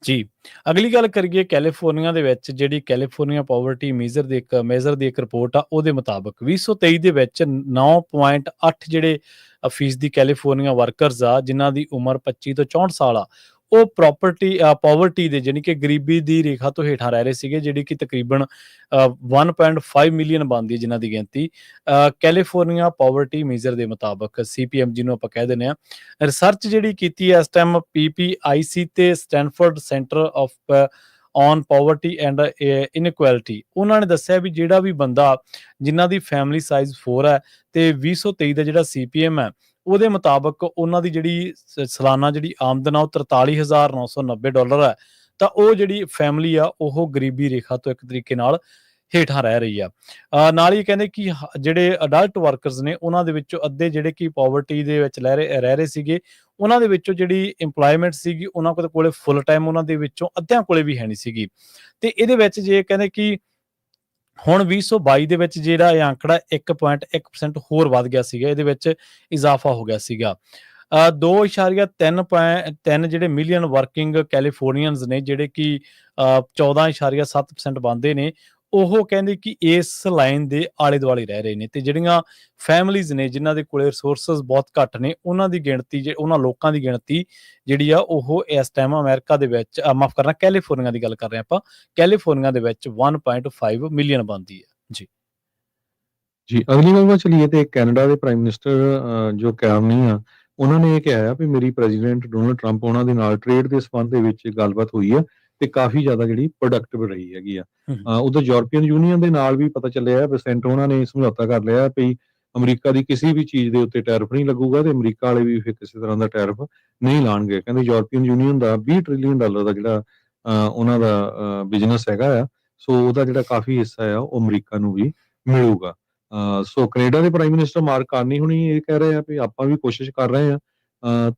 ਜੀ। ਅਗਲੀ ਗੱਲ ਕਰੀਏ ਕੈਲੀਫੋਰਨੀਆ ਦੇ ਵਿੱਚ, ਜਿਹੜੀ ਕੈਲੀਫੋਰਨੀਆ ਪਾਵਰਟੀ ਮੇਜ਼ਰ ਦੀ ਇੱਕ ਰਿਪੋਰਟ ਆ, ਉਹਦੇ ਮੁਤਾਬਕ 2023 ਦੇ ਵਿੱਚ 9.8 ਜਿਹੜੇ ਫੀਸਦੀ ਕੈਲੀਫੋਰਨੀਆ ਵਰਕਰਸ ਆ ਜਿਨ੍ਹਾਂ ਦੀ ਉਮਰ 25 ਤੋਂ 64 ਸਾਲ ਆ, ਉਹ ਪਾਵਰਟੀ ਦੇ ਜਾਣੀ ਕਿ ਗਰੀਬੀ ਦੀ ਰੇਖਾ ਤੋਂ ਹੇਠਾਂ ਰਹਿ ਰਹੇ ਸੀਗੇ, ਜਿਹੜੀ ਕਿ ਤਕਰੀਬਨ 1.5 ਮਿਲੀਅਨ ਬਣਦੀ ਹੈ ਜਿਨ੍ਹਾਂ ਦੀ ਗਿਣਤੀ ਕੈਲੀਫੋਰਨੀਆ ਪਾਵਰਟੀ ਮੇਜ਼ਰ ਦੇ ਮੁਤਾਬਕ, CPM ਜਿਹਨੂੰ ਆਪਾਂ ਕਹਿ ਦਿੰਦੇ ਹਾਂ। ਰਿਸਰਚ ਜਿਹੜੀ ਕੀਤੀ ਹੈ ਇਸ ਟਾਈਮ PPIC ਤੇ Stanford center of on poverty and inequality, ਉਹਨਾਂ ਨੇ ਦੱਸਿਆ ਵੀ ਜਿਹੜਾ ਵੀ ਬੰਦਾ ਜਿਨ੍ਹਾਂ ਦੀ ਫੈਮਿਲੀ ਸਾਈਜ਼ 4 ਹੈ ਤੇ 2023 ਦਾ ਜਿਹੜਾ CPM ਹੈ ਉਹਦੇ ਮੁਤਾਬਕ ਉਹਨਾਂ ਦੀ ਜਿਹੜੀ ਸਾਲਾਨਾ ਜਿਹੜੀ ਆਮਦਨ ਆ ਉਹ $43,990 ਹੈ, ਤਾਂ ਉਹ ਜਿਹੜੀ ਫੈਮਿਲੀ ਆ ਉਹ ਗਰੀਬੀ ਰੇਖਾ ਤੋਂ ਇੱਕ ਤਰੀਕੇ ਨਾਲ ਹੇਠਾਂ ਰਹਿ ਰਹੀ ਆ। ਨਾਲ ਹੀ ਕਹਿੰਦੇ ਕਿ ਜਿਹੜੇ ਅਡਲਟ ਵਰਕਰਸ ਨੇ ਉਹਨਾਂ ਦੇ ਵਿੱਚੋਂ ਅੱਧੇ ਜਿਹੜੇ ਕਿ ਪਾਵਰਟੀ ਦੇ ਵਿੱਚ ਰਹਿ ਰਹੇ ਸੀਗੇ, ਉਹਨਾਂ ਦੇ ਵਿੱਚੋਂ ਜਿਹੜੀ ਇੰਪਲੋਇਮੈਂਟ ਸੀਗੀ ਉਹਨਾਂ ਕੋਲੇ ਫੁੱਲ ਟਾਈਮ ਉਹਨਾਂ ਦੇ ਵਿੱਚੋਂ ਅੱਧਿਆਂ ਕੋਲੇ ਵੀ ਹੈ ਨਹੀਂ ਸੀਗੀ। ਤੇ ਇਹਦੇ ਵਿੱਚ ਜੇ ਕਹਿੰਦੇ ਕਿ ਹੁਣ 2022 ਦੇ ਵਿੱਚ ਜਿਹੜਾ ਇਹ ਆંકੜਾ 1.1% ਹੋਰ ਵੱਧ ਗਿਆ ਸੀਗਾ, ਇਹਦੇ ਵਿੱਚ ਇਜ਼ਾਫਾ ਹੋ ਗਿਆ ਸੀਗਾ। 2.3 ਜਿਹੜੇ ਮਿਲੀਅਨ ਵਰਕਿੰਗ ਕੈਲੀਫੋਰਨੀਅਨਸ ਨੇ ਜਿਹੜੇ ਕਿ 14.7% ਬਣਦੇ ਨੇ, ਉਹ ਕਹਿੰਦੇ ਕਿ ਇਸ ਲਾਈਨ ਦੇ ਆਲੇ-ਦੁਆਲੇ ਰਹਿ ਰਹੇ ਨੇ ਤੇ ਜਿਹੜੀਆਂ ਫੈਮਿਲੀਜ਼ ਨੇ ਜਿਨ੍ਹਾਂ ਦੇ ਕੋਲੇ ਰਿਸੋਰਸਸ ਬਹੁਤ ਘੱਟ ਨੇ, ਉਹਨਾਂ ਦੀ ਗਿਣਤੀ ਉਹਨਾਂ ਲੋਕਾਂ ਦੀ ਗਿਣਤੀ ਜਿਹੜੀ ਆ ਉਹ ਇਸ ਟਾਈਮ ਅਮਰੀਕਾ ਦੇ ਵਿੱਚ ਮਾਫ਼ ਕਰਨਾ ਕੈਲੀਫੋਰਨੀਆ ਦੀ ਗੱਲ ਕਰ ਰਹੇ ਹਾਂ ਆਪਾਂ, ਕੈਲੀਫੋਰਨੀਆ ਦੇ ਵਿੱਚ 1.5 ਮਿਲੀਅਨ ਬਣਦੀ ਹੈ। ਜੀ। ਜੀ, ਅਗਲੀ ਗੱਲ ਵੱਲ ਚਲੀਏ ਤੇ ਕੈਨੇਡਾ ਦੇ ਪ੍ਰਾਈਮ ਮਿਨਿਸਟਰ ਜੋ ਕੈਰਨੀ ਆ, ਉਹਨਾਂ ਨੇ ਇਹ ਕਿਹਾ ਆ ਵੀ ਮੇਰੀ ਪ੍ਰੈਜ਼ੀਡੈਂਟ ਡੋਨਲਡ ਟਰੰਪ ਉਹਨਾਂ ਦੇ ਨਾਲ ਟ੍ਰੇਡ ਦੇ ਸੰਬੰਧ ਦੇ ਵਿੱਚ ਗੱਲਬਾਤ ਹੋਈ ਆ ਤੇ ਕਾਫੀ ਜ਼ਿਆਦਾ ਜਿਹੜੀ ਪ੍ਰੋਡਕਟਿਵ ਰਹੀ ਹੈਗੀ ਆ। ਉਧਰ ਯੂਰਪੀਅਨ ਯੂਨੀਅਨ ਦੇ ਨਾਲ ਵੀ ਪਤਾ ਚੱਲਿਆ ਬਸੈਂਟ ਉਹਨਾਂ ਨੇ ਸਮਝੌਤਾ ਕਰ ਲਿਆ ਵੀ ਅਮਰੀਕਾ ਦੀ ਕਿਸੇ ਵੀ ਚੀਜ਼ ਦੇ ਉੱਤੇ ਟੈਰਿਫ ਨਹੀਂ ਲੱਗੂਗਾ ਤੇ ਅਮਰੀਕਾ ਵਾਲੇ ਵੀ ਫਿਰ ਕਿਸੇ ਤਰ੍ਹਾਂ ਦਾ ਟੈਰਿਫ ਨਹੀਂ ਲਾਣਗੇ। ਕਹਿੰਦੇ ਯੂਰਪੀਅਨ ਯੂਨੀਅਨ ਦਾ $20 ਟ੍ਰਿਲੀਅਨ ਦਾ ਜਿਹੜਾ ਉਹਨਾਂ ਦਾ ਬਿਜ਼ਨਸ ਹੈਗਾ ਆ, ਸੋ ਉਹਦਾ ਜਿਹੜਾ ਕਾਫੀ ਹਿੱਸਾ ਆ ਉਹ ਅਮਰੀਕਾ ਨੂੰ ਵੀ ਮਿਲੂਗਾ। ਸੋ ਕੈਨੇਡਾ ਦੇ ਪ੍ਰਾਈਮ ਮਿਨਿਸਟਰ ਮਾਰਕ ਕਾਰਨੀ ਹੁਣੀ ਇਹ ਕਹਿ ਰਹੇ ਆ ਵੀ ਆਪਾਂ ਵੀ ਕੋਸ਼ਿਸ਼ ਕਰ ਰਹੇ ਆ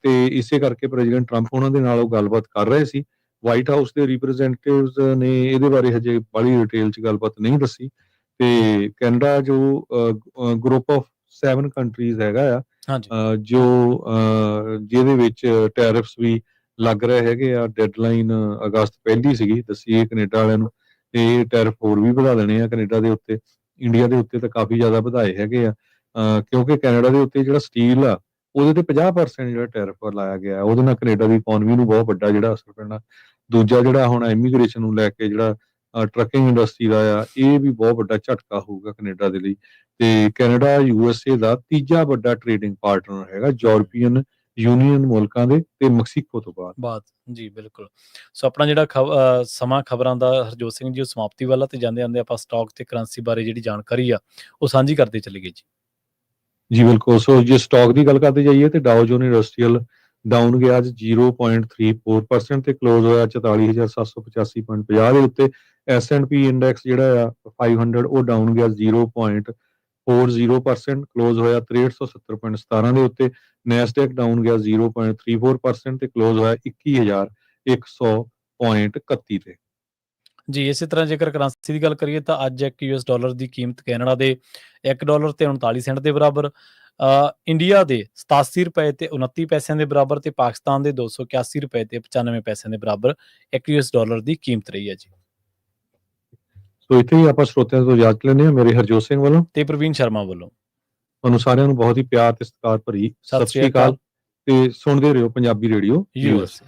ਤੇ ਇਸੇ ਕਰਕੇ ਪ੍ਰੈਜ਼ੀਡੈਂਟ ਟਰੰਪ ਉਹਨਾਂ ਦੇ ਨਾਲ ਉਹ ਗੱਲਬਾਤ ਕਰ ਰਹੇ ਸੀ। ਵਾਈਟ ਹਾਊਸ ਦੇ ਰਿਪਰੈਜ਼ੈਂਟੇਟਿਵਸ ਨੇ ਇਹਦੇ ਬਾਰੇ ਹਜੇ ਬੜੀ ਡਿਟੇਲ 'ਚ ਗੱਲਬਾਤ ਨਹੀਂ ਦੱਸੀ ਤੇ ਕੈਨੇਡਾ ਜੋ ਗਰੁੱਪ ਆਫ 7 ਕੰਟਰੀਜ਼ ਹੈਗਾ ਆ ਜੋ ਜਿਹਦੇ ਵਿੱਚ ਟੈਰਿਫਸ ਵੀ ਲੱਗ ਰਹੇ ਹੈਗੇ ਆ। ਡੈਡਲਾਈਨ ਅਗਸਤ 1 ਸੀਗੀ ਦੱਸੀ ਕੈਨੇਡਾ ਵਾਲਿਆਂ ਨੂੰ ਤੇ ਇਹ ਟੈਰਿਫ ਹੋਰ ਵੀ ਵਧਾ ਦੇਣੇ ਆ ਕੈਨੇਡਾ ਦੇ ਉੱਤੇ। ਇੰਡੀਆ ਦੇ ਉੱਤੇ ਤਾਂ ਕਾਫੀ ਜ਼ਿਆਦਾ ਵਧਾਏ ਹੈਗੇ ਆ ਕਿਉਂਕਿ ਕੈਨੇਡਾ ਦੇ ਉੱਤੇ ਜਿਹੜਾ ਸਟੀਲ ਆ ਉਹਦੇ ਤੇ 50% ਜਿਹੜਾ ਟੈਰਿਫ ਲਾਇਆ ਗਿਆ ਉਹਦੇ ਨਾਲ ਕੈਨੇਡਾ ਦੀ ਇਕਨੋਮੀ ਨੂੰ ਬਹੁਤ ਵੱਡਾ ਜਿਹੜਾ ਅਸਰ ਪੈਣਾ। ਦੂਜਾ ਜਿਹੜਾ ਹੁਣ ਇਮੀਗ੍ਰੇਸ਼ਨ ਨੂੰ ਲੈ ਕੇ ਜਿਹੜਾ ਟਰੱਕਿੰਗ ਇੰਡਸਟਰੀ ਦਾ ਆ ਇਹ ਵੀ ਬਹੁਤ ਵੱਡਾ ਝਟਕਾ ਹੋਊਗਾ ਕੈਨੇਡਾ ਦੇ ਲਈ ਤੇ ਕੈਨੇਡਾ USA ਦਾ ਤੀਜਾ ਵੱਡਾ ਟ੍ਰੇਡਿੰਗ ਪਾਰਟਨਰ ਹੈਗਾ ਯੂਰਪੀਅਨ ਯੂਨੀਅਨ ਮੁਲਕਾਂ ਦੇ ਤੇ ਮੈਕਸੀਕੋ ਤੋਂ ਬਾਅਦ। ਜੀ ਬਿਲਕੁਲ। ਸੋ ਆਪਣਾ ਜਿਹੜਾ ਸਮਾਂ ਖਬਰਾਂ ਦਾ ਹਰਜੋਤ ਸਿੰਘ ਜੀ ਉਹ ਸਮਾਪਤੀ ਵਾਲਾ ਤੇ ਜਾਂਦੇ ਆਪਾਂ ਸਟਾਕ ਤੇ ਕਰੰਸੀ ਬਾਰੇ ਜਿਹੜੀ ਜਾਣਕਾਰੀ ਆ ਉਹ ਸਾਂਝੀ ਕਰਦੇ ਚਲੀਏ ਜੀ। ਜੀ ਬਿਲਕੁਲ। ਸੋ ਜੇ ਸਟਾਕ ਦੀ ਗੱਲ ਕਰਦੇ ਜਾਈਏ ਤੇ ਡਾਓ ਜੋਨ ਇੰਡਸਟਰੀਅਲ ਡਾਊਨ ਗਿਆ ਅੱਜ 0.34% ਤੇ ਕਲੋਜ਼ ਹੋਇਆ 44,785.50 ਦੇ ਉੱਤੇ। S&P ਇੰਡੈਕਸ ਜਿਹੜਾ ਆ 500 ਉਹ ਡਾਊਨ ਗਿਆ 0.40% ਕਲੋਜ਼ ਹੋਇਆ 6370.17 ਦੇ ਉੱਤੇ। ਨੈਸਡੈਕ ਡਾਊਨ ਗਿਆ 0.34% ਤੇ ਕਲੋਜ਼ ਹੋਇਆ 21,100.31 ਤੇ। ਜੀ ਇਸੇ ਤਰ੍ਹਾਂ ਜੇਕਰ ਕਰੰਸੀ ਦੀ ਗੱਲ ਕਰੀਏ ਤਾਂ ਅੱਜ ਇੱਕ US ਡਾਲਰ ਦੀ ਕੀਮਤ ਕੈਨੇਡਾ ਦੇ $1 ਤੇ 39 ਸੈਂਟ ਦੇ ਬਰਾਬਰ, ਇੰਡੀਆ ਦੇ 87 ਰੁਪਏ ਤੇ 29 ਪੈਸਿਆਂ ਦੇ ਬਰਾਬਰ ਤੇ ਪਾਕਿਸਤਾਨ ਦੇ 281 ਰੁਪਏ ਤੇ 95 ਪੈਸਿਆਂ ਦੇ ਬਰਾਬਰ ਇੱਕ US ਡਾਲਰ ਦੀ ਕੀਮਤ ਰਹੀ ਹੈ ਜੀ। ਸੋ ਇੱਥੇ ਹੀ ਆਪਾਂ ਸਰੋਤਿਆਂ ਤੋਂ ਇਜਾਜ਼ਤ ਲੈਂਦੇ ਹਾਂ। ਮੇਰੇ ਹਰਜੋਤ ਸਿੰਘ ਵੱਲੋਂ ਤੇ ਪ੍ਰਵੀਨ ਸ਼ਰਮਾ ਵੱਲੋਂ ਤੁਹਾਨੂੰ ਸਾਰਿਆਂ ਨੂੰ ਬਹੁਤ ਹੀ ਪਿਆਰ ਤੇ ਸਤਿਕਾਰ ਭਰੀ ਸਤਿ ਸ਼੍ਰੀ ਅਕਾਲ ਤੇ ਸੁਣਦੇ ਰਹੋ ਪੰਜਾਬੀ ਰੇਡੀਓ USA।